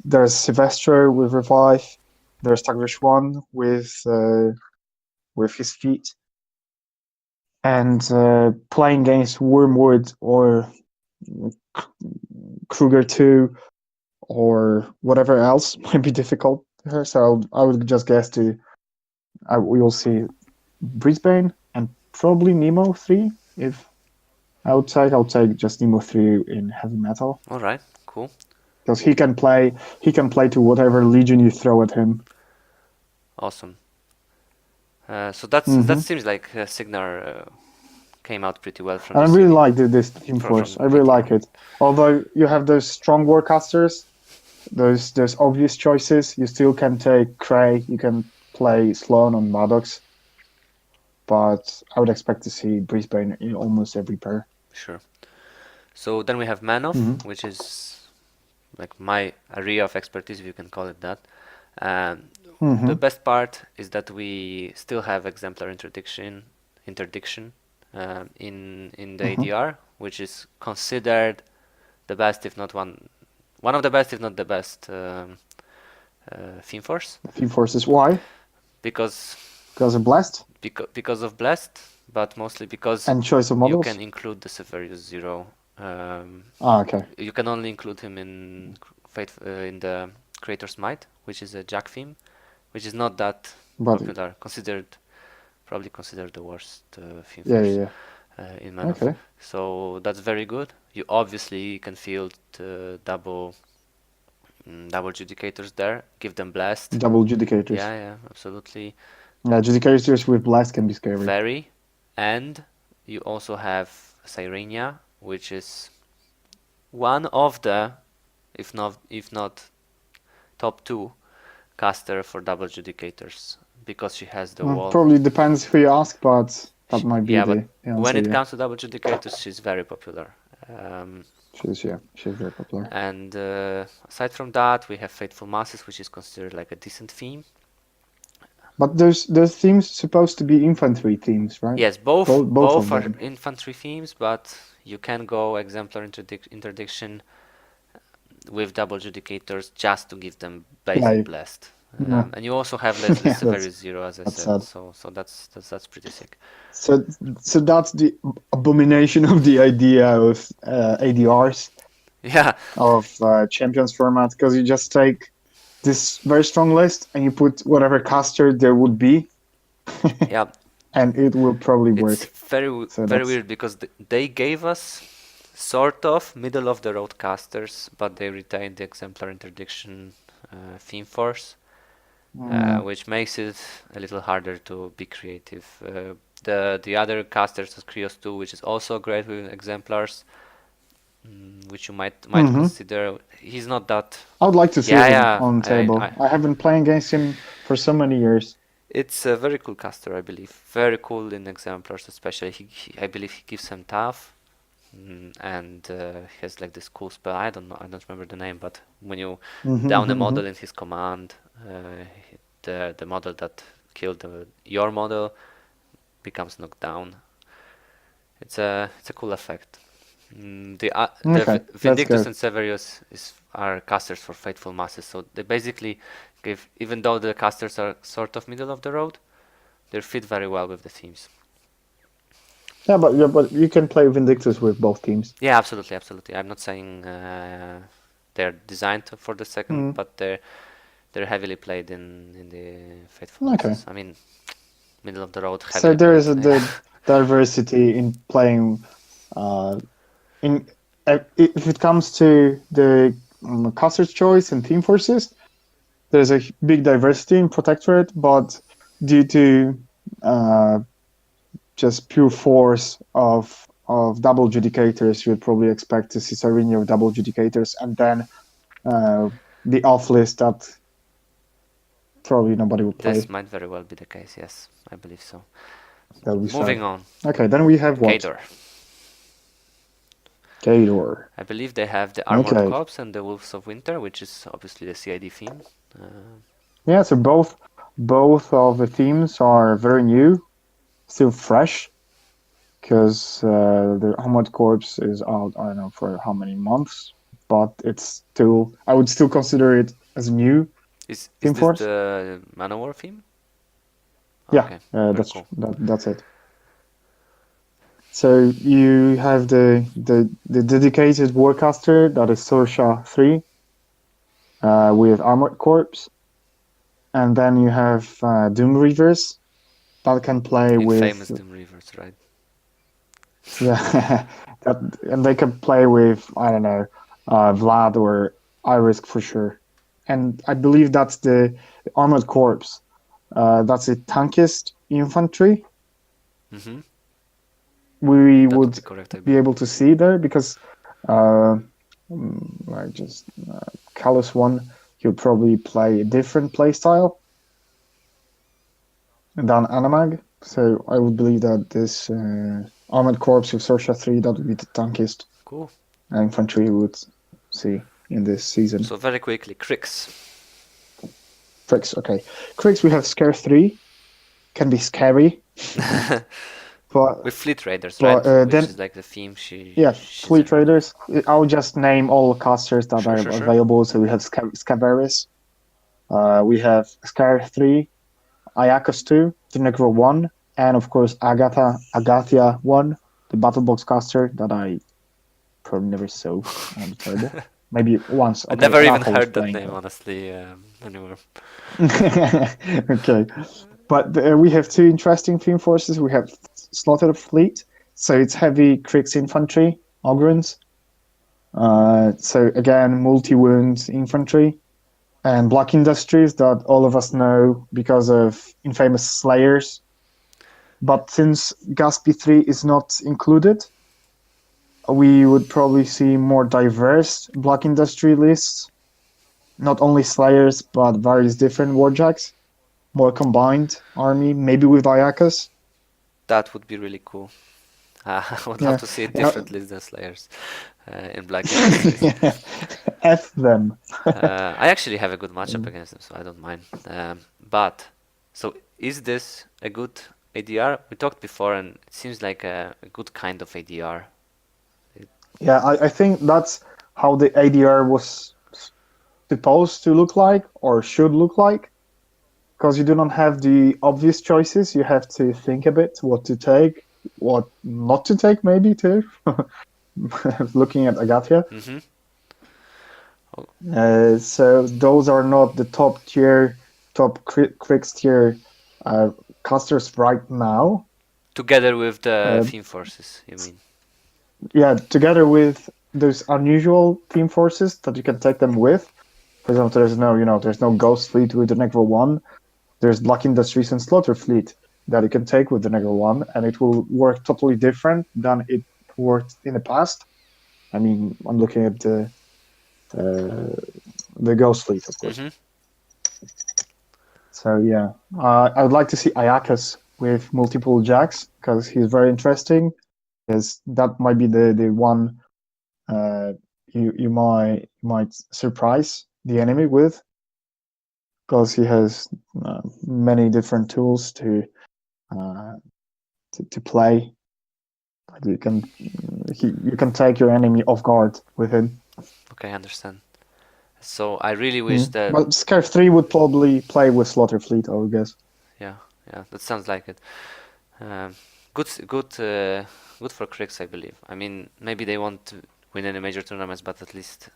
There's Silvestro with Revive. There's Tagrish 1 with his feet. And playing against Wormwood or Kruger 2 or whatever else might be difficult to her. So I would just guess we will see Brisbane and probably Nemo 3 if I'll take just Nemo 3 in heavy metal All right. Cool. because he can play to whatever legion you throw at him. Awesome. So that Mm-hmm. seems like Signar came out pretty well from And I this really unit. like this team force. From I really ATR. like it. Although you have those strong warcasters, those obvious choices, you still can take Cray. You can play Sloan on Maddox, but I would expect to see Brisbane in almost every pair. Sure. So then we have Manov, Mm-hmm. which is like my area of expertise, if you can call it that. Um, the Mm-hmm. best part is that we still have exemplar interdiction in the Mm-hmm. ADR, which is considered the best, if not one of the best, if not the best theme force, Team forces. Why? because Because of Blast because of blessed, but mostly because and choice of you can models. include the Severus Zero. Okay. You can only include him in in the Creator's Might, which is a Jack theme, which is not that But popular. Probably considered the worst theme yeah, force yeah, in yeah. Man of. Okay. So that's very good. You obviously can field double judicators there. Give them blast. Double Judicators. Yeah, absolutely. Yeah, Judicators with Blast can be scary. Very. And you also have Sirenia, which is one of the, if not top two caster for double judicators because she has the wall. Probably depends who you ask, but that might be Yeah, but the when answer. it Yeah, comes to double judicators, she's very popular. Um, she's very popular. and aside from that, we have Fateful Masses, which is considered like a decent theme. But those themes supposed to be infantry themes, right? Yes, both Both of both are them. infantry themes, but you can go exemplar interdiction with double judicators just to give them basic Yeah, blast. yeah, And you also have less yeah. Severus Zero, as I That's said. sad. So that's pretty sick. So so that's the abomination of the idea of ADRs Yeah, of champions format, because you just take this very strong list and you put whatever caster there would be, yeah. and it will probably It's work. So very that's weird because they gave us sort of middle of the road casters, but they retained the exemplar interdiction theme force, which makes it a little harder to be creative. The other casters of Krios 2, which is also great with exemplars, which you might hmm consider. He's not that. I would like to see Yeah, him yeah. on I table. I have been playing against him for so many years. It's a very cool caster, I believe. Very cool in exemplars, especially. I believe he gives them tough, and he has like this cool spell. I don't know. I don't remember the name, but when you down a model in his command, the model that killed your model becomes knocked down. It's a cool effect. The Okay, that's Vindictus good. and Severius are casters for Fateful Masses, so they basically give, even though the casters are sort of middle of the road, they fit very well with the themes. Yeah, but you can play Vindictus with both teams. Yeah, absolutely, absolutely. I'm not saying they're designed for the second, Mm, but they're heavily played in the Fateful okay, Masses. I mean, middle of the road, so heavily there played. is the diversity in playing. Uh, in if it comes to the caster's choice and team forces, there's a big diversity in Protectorate, but due to uh, just pure force of double judicators, you'd probably expect to see Cyrene of double judicators, and then uh, the off list that probably nobody would This play. might very well be the case. Yes, I believe so. That would be Moving sad. on, Okay, then we have what? Kador. Kador. I believe they have the Armored Okay. Corps and the Wolves of Winter, which is obviously the CID theme. Uh, Yeah, so both of the themes are very new, still fresh, because the Armored Corps is out, I don't know for how many months, but it's still, I would still consider it as new is theme this force. the Manowar theme? Yeah, Okay, very cool. that's it. So you have the dedicated Warcaster that is Sorsha 3 with Armored Corps, and then you have Doom Reavers that can play with Infamous Doom Reavers, right? yeah, and they can play with I don't know Vlad or Irisk for sure, and I believe that's the Armored Corps. That's the tankiest infantry Mm-hmm. we That would would be correct, I be believe. able to see there because uh, like just Callus one, he'll probably play a different play style than Animag. So I would believe that this Armored Corps with Sorsha 3 that would be the tankiest Cool. infantry we would see in this season. So very quickly, Krix. Crix, okay. Crix we have Scare 3, can be scary, but With Fleet Raiders, right? Which is then like the theme yeah, she's Fleet Raiders. I'll just name all casters that Sure, are sure, sure. available. So we have Scaveris, we have Scare 3, Iacos 2, the Negro 1, and of course Agathia 1, the Battle Box caster that I probably never saw on the table. Maybe once. I Okay, never even Rafa was heard that playing name, honestly, anywhere. Okay, but we have two interesting team forces. We have Slaughter Fleet, so it's heavy Kriegs infantry, Ogrins. So again, multi-wound infantry, and Black Industries that all of us know because of infamous Slayers. But since Gaspi 3 is not included, we would probably see more diverse Black Industry lists. Not only Slayers, but various different Warjacks. More combined army, maybe with Ayakas. That would be really cool. I would love Yeah. to see it And, differently than Slayers in Black Industries. F them. I actually have a good matchup against them, so I don't mind. But, so is this a good ADR? We talked before, and it seems like a good kind of ADR. Yeah, I think that's how the ADR was supposed to look like or should look like. Because you do not have the obvious choices, you have to think a bit what to take, what not to take, maybe too. Looking at Agathia. Mm-hmm. So those are not the top tier, top Crix tier casters right now. Together with the Uh, theme forces, you mean? yeah, together with those unusual team forces that you can take them with. For example, there's no Ghost Fleet with the Negro 1. There's Black Industries and Slaughter Fleet that you can take with the Negro 1, and it will work totally different than it worked in the past. I mean, I'm looking at the Ghost Fleet, of course. Mm-hmm. So yeah, I would like to see Ayakas with multiple jacks because he's very interesting. Because that might be the one you might surprise the enemy with, because he has many different tools uh, to play. You can take your enemy off guard with him. Okay, I understand. So I really wish that, But Scarf 3 would probably play with Slaughter Fleet, I would guess. yeah, that sounds like it. Um, good for Cricks, I believe. I mean, maybe they won't win any major tournaments, but at least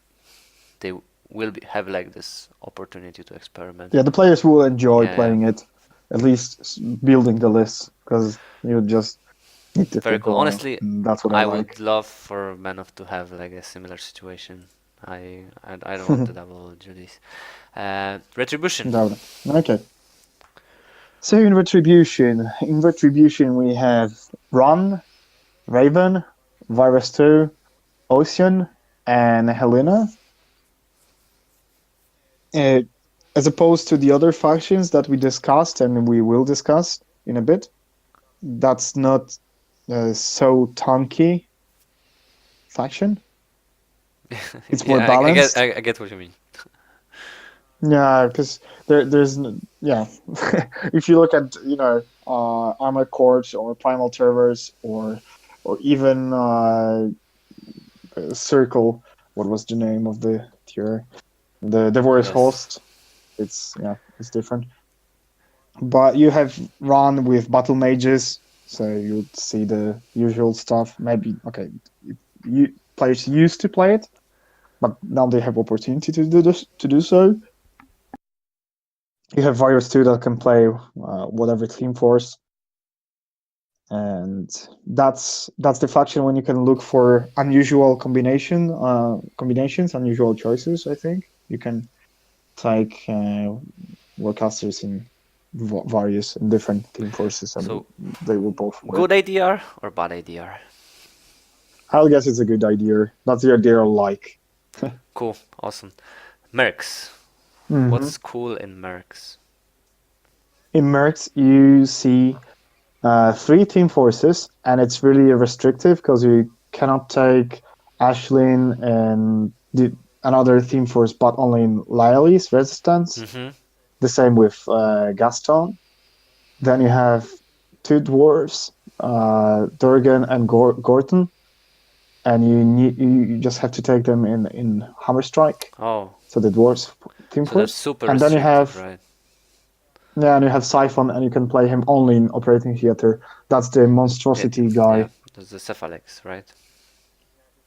they will have like this opportunity to experiment. Yeah, the players will enjoy Yeah, playing it, at least building the list, because you just need to very think a cool. while. Honestly, And that's what I I would like. love for Manov to have like a similar situation. I don't want to double duties. Retribution. Okay. So in Retribution we have Ron, Raven, Virus 2, Ocean, and Helena. Uh, as opposed to the other factions that we discussed and we will discuss in a bit, that's not so tanky faction. It's more Yeah, balanced. I get what you mean. Yeah, because yeah. If you look at Armored Corps or Primal Terrors or even Circle, what was the name of the tier? The Devour's Yes. Host. It's different. But you have run with battle mages, so you'd see the usual stuff. Maybe okay, players used to play it, but now they have opportunity to do so. You have Virus 2 that can play whatever team force, and that's the faction when you can look for unusual combinations, unusual choices. I think you can take warcasters in various and different team forces, and So, they will both good work. ADR or bad ADR? I'll guess it's a good idea. That's the idea I like. Cool, awesome. Mercs. Mm-hmm. What's cool in Mercs? In Mercs, you see three team forces, and it's really restrictive because you cannot take Ashlyn and another team force, but only in Lyly's Resistance. Mm-hmm. The same with Gaston. Then you have two dwarves, Durgan and Gorton, and you just have to take them in Hammer Strike. Oh, So the dwarves team so they're force, super and then you restricted, have right? Siphon, and you can play him only in Operating Theater. That's the It, monstrosity yeah, guy. there's the Cephalex, right?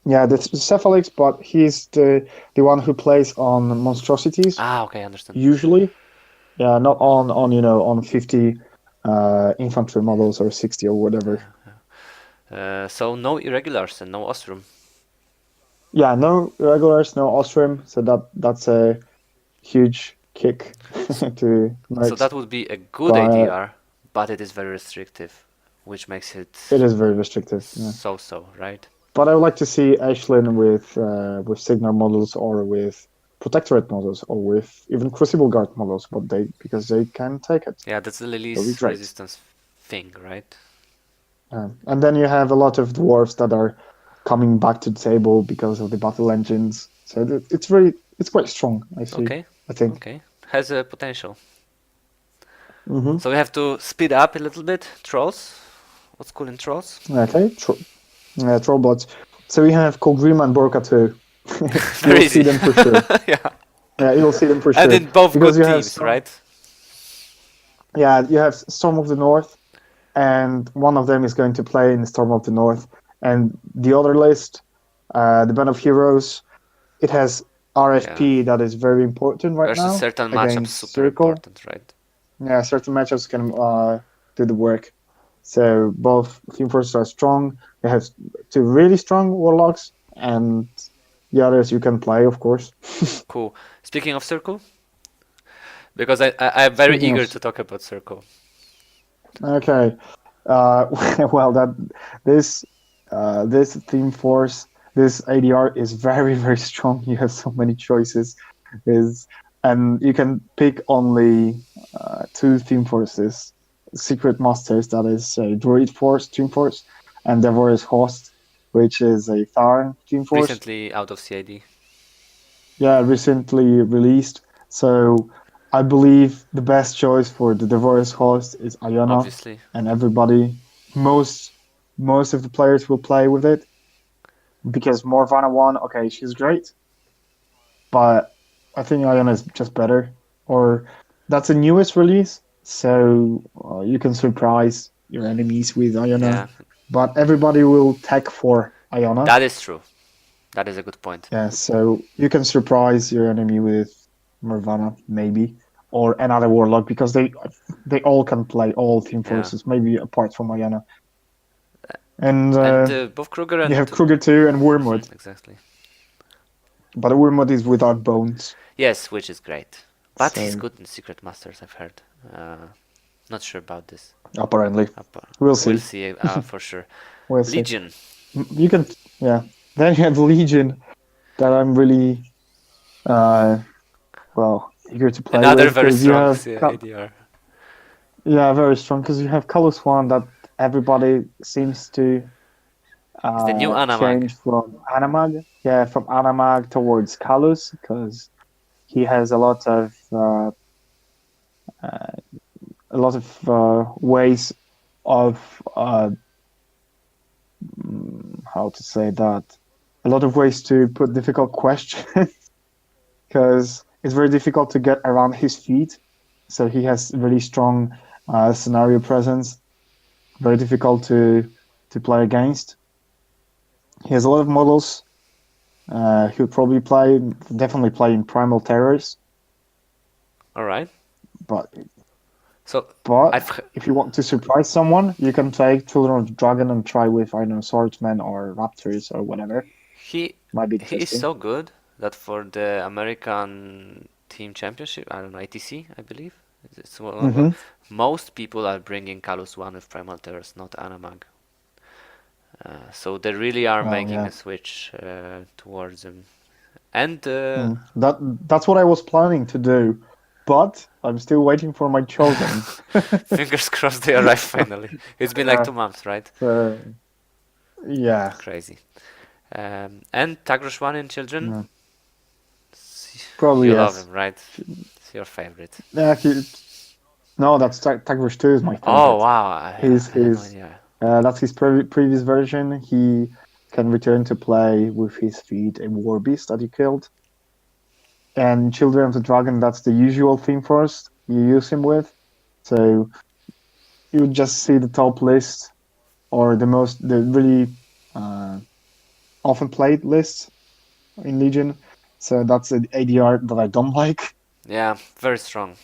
Yeah, that's Cephalix, but he's the one who plays on monstrosities Ah, okay, I understand. usually. Yeah, not on on 50 infantry models or 60 or whatever. So no irregulars and no Ostrom. Yeah, no regulars, no Ostrom, so that's a huge kick S- to So mercs. that would be a good But ADR, but it is very restrictive, which makes it it is very restrictive. Yeah. so, right? But I would like to see Ashlyn with Signar models or with Protectorate models or with even Crucible Guard models, but they because they can take it. Yeah, that's the That'll be Lily's great. resistance thing, right? And then you have a lot of dwarves that are coming back to the table because of the battle engines. So it's quite strong. Okay, I think. okay. Has a potential. Hmm. So we have to speed up a little bit. Trolls. What's cool in trolls? Okay, Trollbots. So we have Kog'Grim and Borka too. Very You'll see easy. them for sure. Yeah. Yeah, you'll see them for And sure in both because good you have teams, Storm. right? Yeah, you have Storm of the North, and one of them is going to play in Storm of the North, and the other list, the Band of Heroes, it has Yeah. RFP that is very important right Versus now certain matchups, against super Circle. important, right? Yeah, certain matchups can do the work. So both Team Forces are strong. They have two really strong Warlocks, and the others you can play, of course. Cool. Speaking of Circle, because I'm very Speaking eager of, to talk about Circle. okay, uh, well that this this Team Force, this ADR is very very strong. You have so many choices, is and you can pick only two Team Forces, Secret Masters, that is a Druid Force Team Force, and Devour's Host, which is a Tharn Team Force. Recently out of CID, Yeah, recently released. So I believe the best choice for the Devour's Host is Iona, obviously. and everybody, most most of the players will play with it because Morvana one, okay, she's great, but I think Iona is just better. Or that's the newest release, so you can surprise your enemies with Iona, Yeah, but everybody will tech for Iona. that is true. That is a good point. Yeah, so you can surprise your enemy with Morvana, maybe, or another Warlock because they all can play all team Yeah. forces, maybe apart from Iona. And And both Kruger you and have Kruger too and Wormwood, exactly. but Wormwood is without bones, Yes, which is great. But he's so good in Secret Masters, I've heard. Not sure about this. apparently Up- we'll We'll see. see for sure. We'll see. Legion, You can, yeah. Then you have Legion that I'm really uh eager to play another with very because you strong have ADR. yeah, very strong because you have Colors one that everybody seems to It's the new Anamag. change from Anamag, yeah, from Anamag towards Kalus because he has a lot of ways of how to say that, a lot of ways to put difficult questions because it's very difficult to get around his feet. So he has really strong scenario presence, very difficult to play against. He has a lot of models. He'll probably definitely play in Primal Terrors, All right. but So but I've h- if you want to surprise someone, you can take Children of the Dragon and try with I don't know Swordsmen or Raptors or whatever. he Might be he is interesting. so good that for the American Team Championship, I don't know, ATC, I believe. Mm-hmm. Most people are bringing Kalus 1 with Primal Terrors, not Anamag. So they really are Oh making yeah. a switch towards him. And That's what I was planning to do, but I'm still waiting for my children. fingers crossed they arrive finally. It's been like Yeah. 2 months, right? So yeah. Crazy. And Tagrosh 1 in Children, Yeah. Probably you love yes. him, right? It's your favorite. Yeah. No, that's Tagrush 2 is my Oh favorite. wow, His I had no his idea. that's his previous version. He can return to play with his feet a war beast that he killed. And Children of the Dragon, that's the usual theme first you use him with. So you just see the top list or the really uh, often played list in Legion. So that's an ADR that I don't like Yeah, very strong.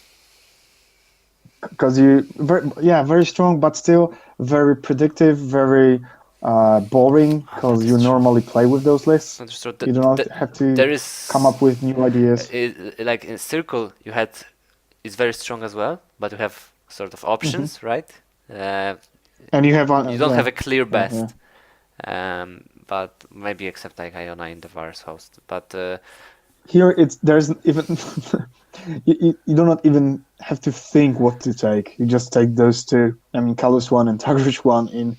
because very strong, but still very predictive, very boring That because you is true. normally play with those lists. That is true. You do not have to There come is up with new ideas. like in Circle, you had is very strong as well, but you have sort of Hmm. options, right? Uh, And you have you don't yeah, have a clear yeah. best, but maybe except like Iona in the Vars host. But Here it's there's even you do not even have to think what to take. You just take those two. I mean, Kalos one and Tagrish one in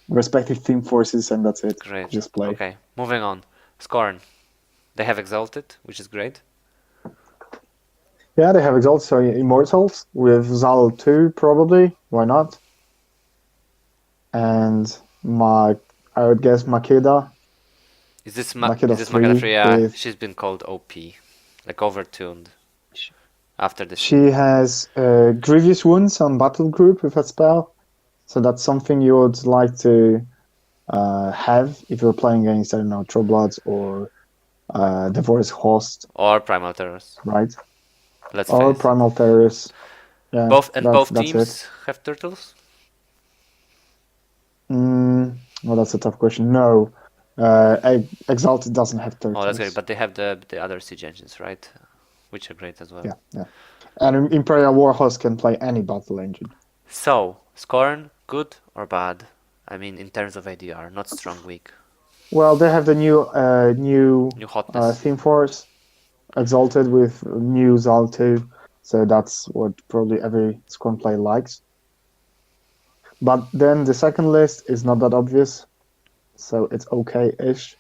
respective team forces, and that's it. great. Just play. Okay, moving on. Scorn. They have Exalted, which is great. Yeah, they have exalted, so Immortals with Zal 2 probably. Why not? And my I would guess Makeda, Makeda Is this Makata 3 Freya? with She's been called OP, like overtuned after the she scene. has grievous wounds on battle group with that spell. So that's something you would like to have if you're playing against, I don't know, Trollbloods or Devour's Host, Or Primal Terrors. right? Let's Or face it. Primal Terrorist. Yeah, Both that's it. teams have turtles. Well, that's a tough question. No, Exalted doesn't have Oh, that's great. turtles. But they have the other siege engines, right? Which are great as well. Yeah, yeah. And Imperial Warhorse can play any battle engine. So, Scorn, good or bad? I mean, in terms of ADR, not strong, weak. Well, they have the new New hotness. theme force, Exalted with new Zal 2. So that's what probably every Scorn player likes. But then the second list is not that obvious, so it's okay-ish,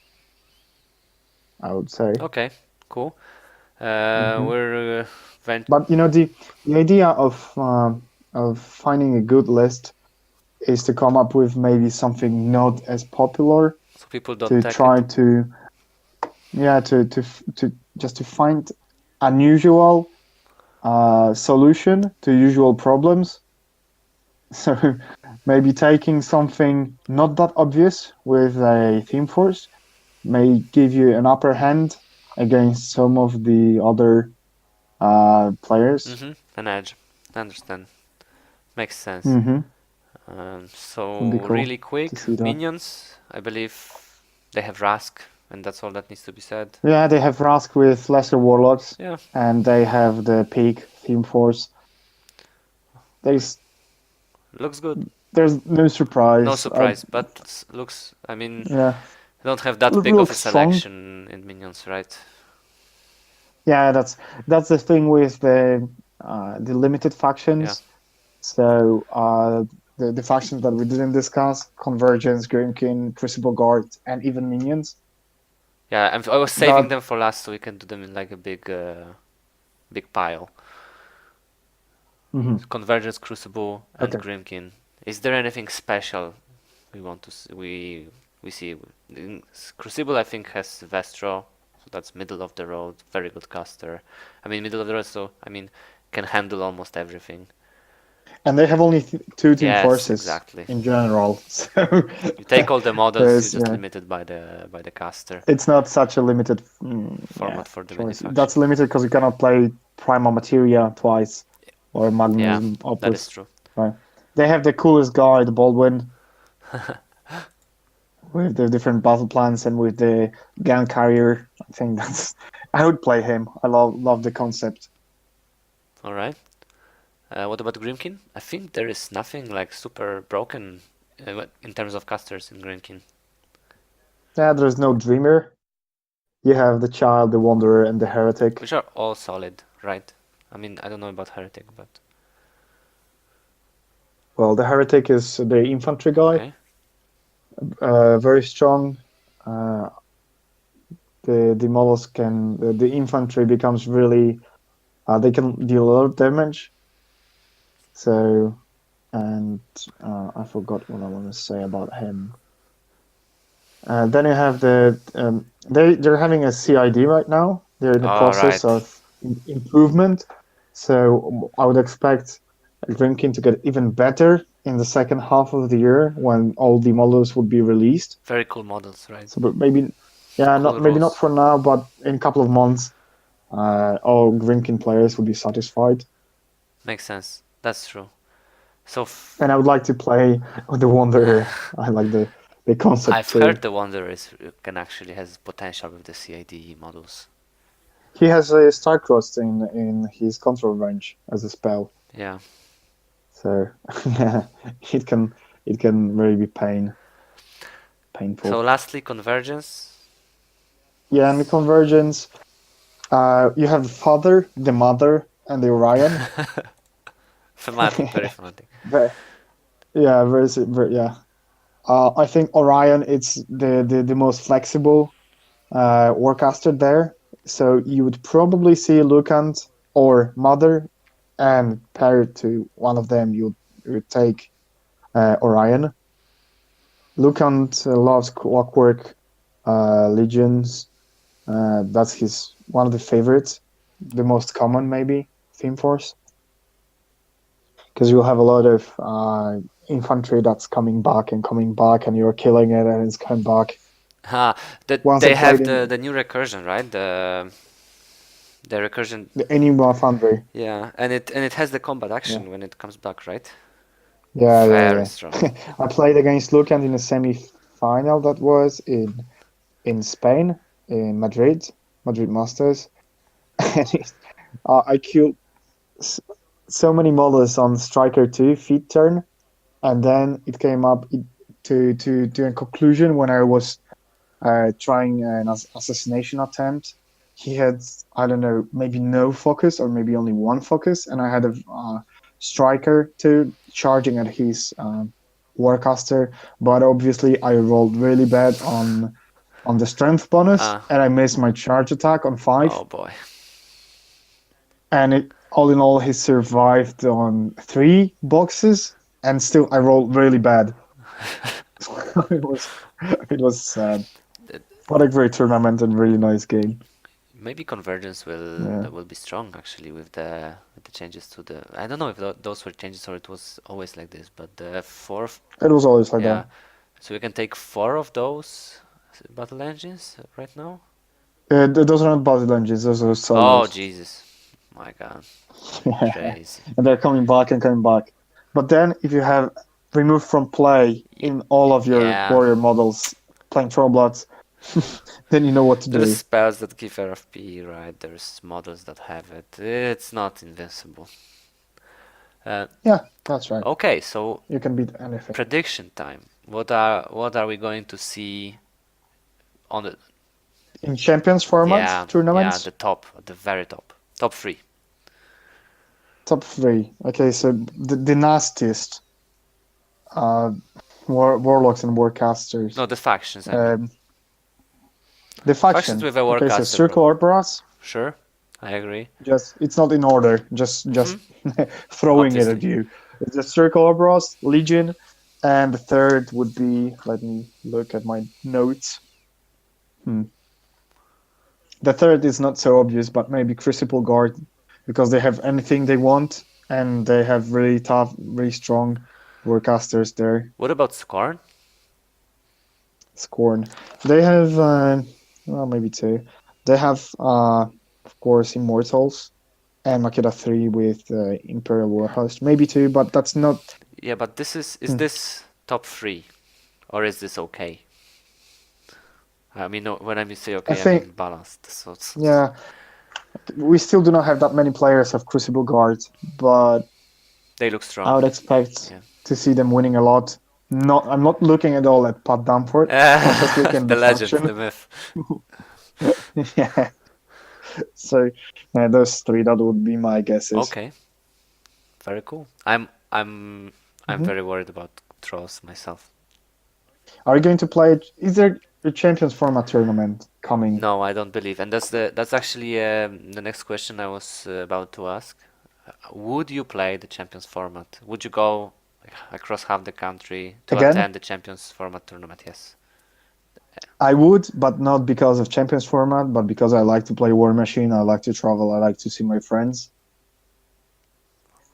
I would say. Okay, cool. Hmm. We're But you know the idea of finding a good list is to come up with maybe something not as popular so people don't to take it. try to yeah to just to find unusual solution to usual problems. So maybe taking something not that obvious with a theme force may give you an upper hand against some of the other players. An edge. I understand. Makes sense. Mm-hmm. Would be So cool really to quick, see that. minions. I believe they have Rask, and that's all that needs to be said. Yeah, they have Rask with Lesser Warlocks, Yeah, and they have the Peak theme force. There's looks good. there's no No surprise. surprise, but looks. I mean, Yeah, they don't have that big of a looks strong. selection in minions, right? Yeah, that's the thing with the limited Yeah, factions. So the factions that we didn't discuss, Convergence, Grimkin, Crucible Guard, and even Minions. yeah. I was saving That them for last, so we can do them in like a big pile. mhm. Convergence, Crucible, and Okay. Grimkin. Is there anything special we want to we see? Crucible, I think, has Vestro, so that's middle of the road, very good caster. I mean, middle of the road, so I mean, can handle almost everything. And they have only two team Yes, forces exactly. in general, so You take all the models, you're there's just yeah, limited by the caster it's not such a limited format for the mini choice. faction. That's limited because you cannot play Primal Materia twice or Yeah, Magnus that is Opus. true. Right. They have the coolest guy, the Baldwin, with the different battle plans and with the gun carrier. I think that's I would play him. I love the concept. All right. What about Grimkin? I think there is nothing like super broken in terms of casters in Grimkin, Yeah, there's no Dreamer. You have the Child, the Wanderer, and the Heretic. which are all solid, right? I mean, I don't know about Heretic, but Well, the Heretic is the infantry guy, okay. very strong. Uh, the models can the infantry becomes really they can deal a lot of damage. So and I forgot what I want to say about him. Then you have they're having a CID right now. They're in the All process right. of improvement. So I would expect Grimkin to get even better in the second half of the year when all the models would be released. Very cool models, right? So, but maybe, yeah, Cool not maybe not rules. for now, but in a couple of months, all Grimkin players would be satisfied. Makes sense. That's true. So And I would like to play with the Wanderer. I like the concept I've too. heard the Wanderer can actually has potential with the CID models. He has a Starcrossed in his control range as a spell. Yeah. So yeah, it can really be So painful. lastly, Convergence. Yeah, and the convergence. You have the father, the mother, and the Orion. Thematic, very thematic. But yeah, very yeah. I think Orion it's the most flexible warcaster there. So you would probably see Lucant or Mother, and paired to one of them, you would take Orion. Lucant loves Clockwork Legions. That's his one of the favorites, the most common maybe theme force, because you'll have a lot of infantry that's coming back, and you're killing it, and it's coming back. Ah, that Once I they played have in the new recursion, right? The recursion. the Enigma Foundry. Yeah, and it has the combat Yeah, action when it comes back, right? yeah, Very yeah, strong. yeah. I played against Lucant in a semi-final that was in Spain, in Madrid Masters, and I killed s- so many models on Striker 2 feed turn, and then it came up to a conclusion when I was trying an assassination attempt. He had, I don't know, maybe no focus or maybe only one focus, and I had a striker to charging at his warcaster, but obviously I rolled really bad on the strength bonus, Ah, and I missed my charge attack on oh 5, boy. and all in all, he survived on 3 boxes, and still I rolled really bad. it was it was sad. What a great tournament and really nice game. Maybe Convergence will Yeah, will be strong actually with the changes to the. I don't know if those were changes or it was always like this, but the fourth, it was always like yeah. that. So we can take 4 of those battle engines right now. Those are not battle engines; those are Oh solos. Jesus, my God, Yeah, crazy. and they're coming back and coming back. But then, if you have removed from play Y- in all of your yeah, warrior models playing Trollbloods, then you know what to there's do. spells that give RFP, right? There's models that have it. It's not invincible. Uh, Yeah, that's right. okay, so You can beat anything. prediction time. What are we going to see on the In Champions format yeah tournaments, the top at the very top three? top 3. Okay, so the nastiest uh, warlocks and warcasters. No, the factions. I mean Um, the factions faction. with a Okay, so warcaster, bro. Circle Orboros. Sure, I agree. Just it's not in order. Mm-hmm. Just throwing it at Obviously. you. It's the Circle Orboros, Legion, and the third would be. Let me look at my notes. Hmm. The third is not so obvious, but maybe Crucible Guard, because they have anything they want, and they have really tough, really strong warcasters there. What about Scorn? Scorn. They have well, maybe 2. They have of course Immortals and Makeda 3 with Imperial Warhost. Maybe 2, but that's not. Yeah, but this is Hmm. this top three or is this okay? I mean, no, when I say I okay, I mean think, balanced. So yeah, we still do not have that many players of Crucible Guard, but they look I strong. would expect Yeah. to see them winning a lot. Not, I'm not looking at all at Pat Damford. I'm just looking at The the legend, the faction. myth. Yeah. So those 3 that would be my guesses. Okay, very cool. I'm Mhm. very worried about trolls myself. Are you going to play? Is there a Champions Format tournament coming No, I don't believe, and that's actually the next question I was about to ask. Would you play the Champions format? Would you go across half the country to again? attend the Champions format tournament? Yes. I would, but not because of Champions Format, but because I like to play Warmachine. I like to travel. I like to see my friends.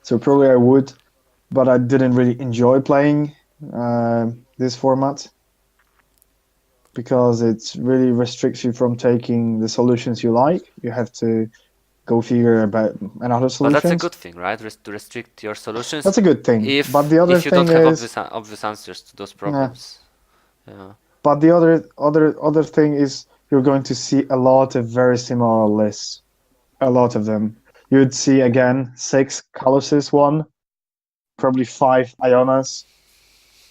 So probably I would. but I didn't really enjoy playing this format because it really restricts you from taking the solutions you like. You have to go figure about another But that's a solutions. good thing, right? To restrict your solutions That's a good thing. But the other if you don't thing have is, obvious answers to those yeah. problems. Yeah. But the other thing is, you're going to see a lot of very similar lists. A lot of them. You'd see again 6 Colossus one, probably 5 Ionas,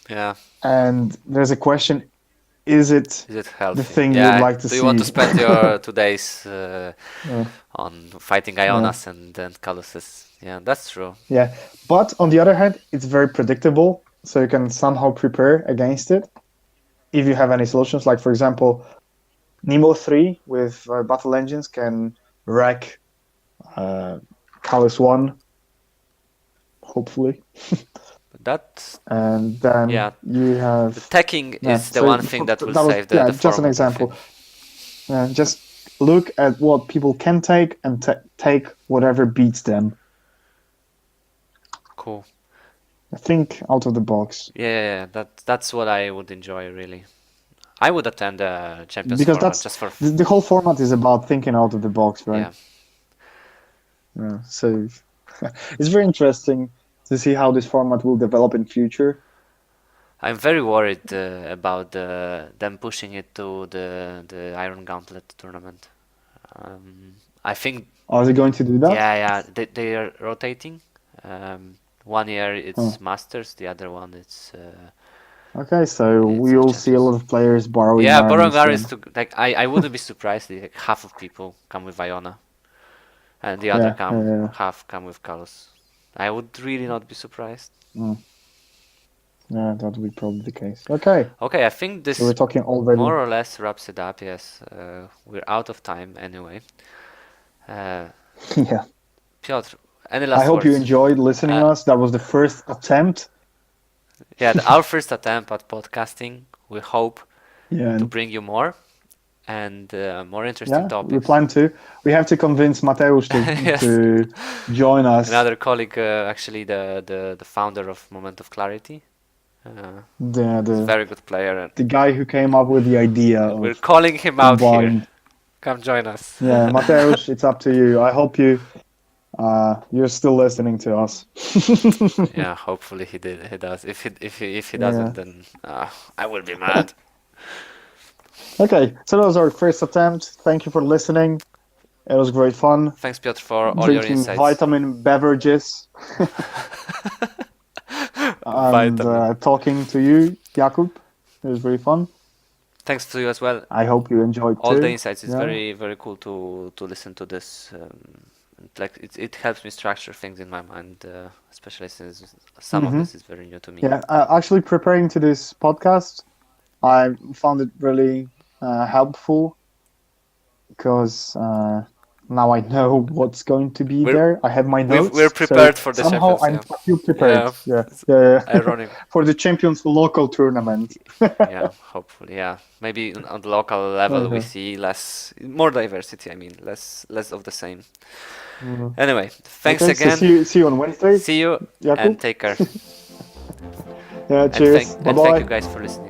Yeah. and there's a question: is it Is it the healthy? thing you'd Yeah. like to Do you want to see? spend your 2 days Yeah, on fighting yeah, Ionas and then Colossus? Yeah, that's true. yeah. But on the other hand, it's very predictable, so you can somehow prepare against it if you have any solutions. Like for example, Nemo 3 with battle engines can wreck uh, Callus 1, hopefully. That, And then yeah, you the have, teching yeah, is the so one thing that will that was, save yeah, the just an format, I think. example. Just look at what people can take and take whatever beats them. Cool. Think out of the box. Yeah, that's what I would enjoy really. I would attend the Champions Because format that's just for the whole format is about thinking out of the box, right? yeah. Yeah, so it's very interesting to see how this format will develop in future. I'm very worried about them pushing it to the Iron Gauntlet tournament. I think Are they going to do that? yeah, they are rotating. Um, 1 year Huh. it's Masters, the other one Okay, so it's we will see a Champions. lot of players borrowing Yeah, borrowing armies armies then. to like I wouldn't be surprised if like, half of people come with Iona and the other Yeah, yeah, yeah. half come with Kalos. I would really not be surprised. Mm, yeah, that will be probably the case. Okay, Okay, I think so we're this talking already. more or less wraps it up. Yes, we're out of time anyway. Uh, Yeah. Piotr, any I last hope you words? enjoyed listening Uh, us. That was the first attempt. yeah, our first attempt at podcasting. We hope Yeah, to and bring you more and more interesting yeah, we topics. plan to. We have to convince Mateusz Yes, to join us. another colleague, actually the founder of Moment of Clarity. The He's a the very good player, and the guy who came up with the idea we're of calling him out here. combined. Come join us. Yeah, Mateusz, it's up to you. I hope you're still listening to us. Yeah, hopefully he did. He does. If he Yeah. doesn't, then I will be mad. Okay, so that was our first attempt. Thank you for listening. It was great fun Thanks, Piotr, for all your drinking insights. vitamin beverages and Vitamin. talking to you, Jakub. It was very fun. Thanks to you as well. I hope you enjoyed All the too. insights. It's Yeah. very cool to listen to this. Like it helps me structure things in my mind, especially since some of Hmm. this is very new to me. Yeah. Actually, preparing to this podcast, I found it really helpful because now I know what's going to be We're there. I have my we're notes, so prepared for the somehow champions. Yeah, I feel prepared. yeah. Yeah, It's yeah, yeah. ironic. For the Champions local tournament. Yeah, hopefully. Yeah, maybe on the local level we Okay. see more diversity. I mean, less of the same. Mhm. Anyway, thanks Okay, so again. see you on Wednesday, See you and Jakub. take care. Yeah, cheers. Bye And thank you bye. guys for listening.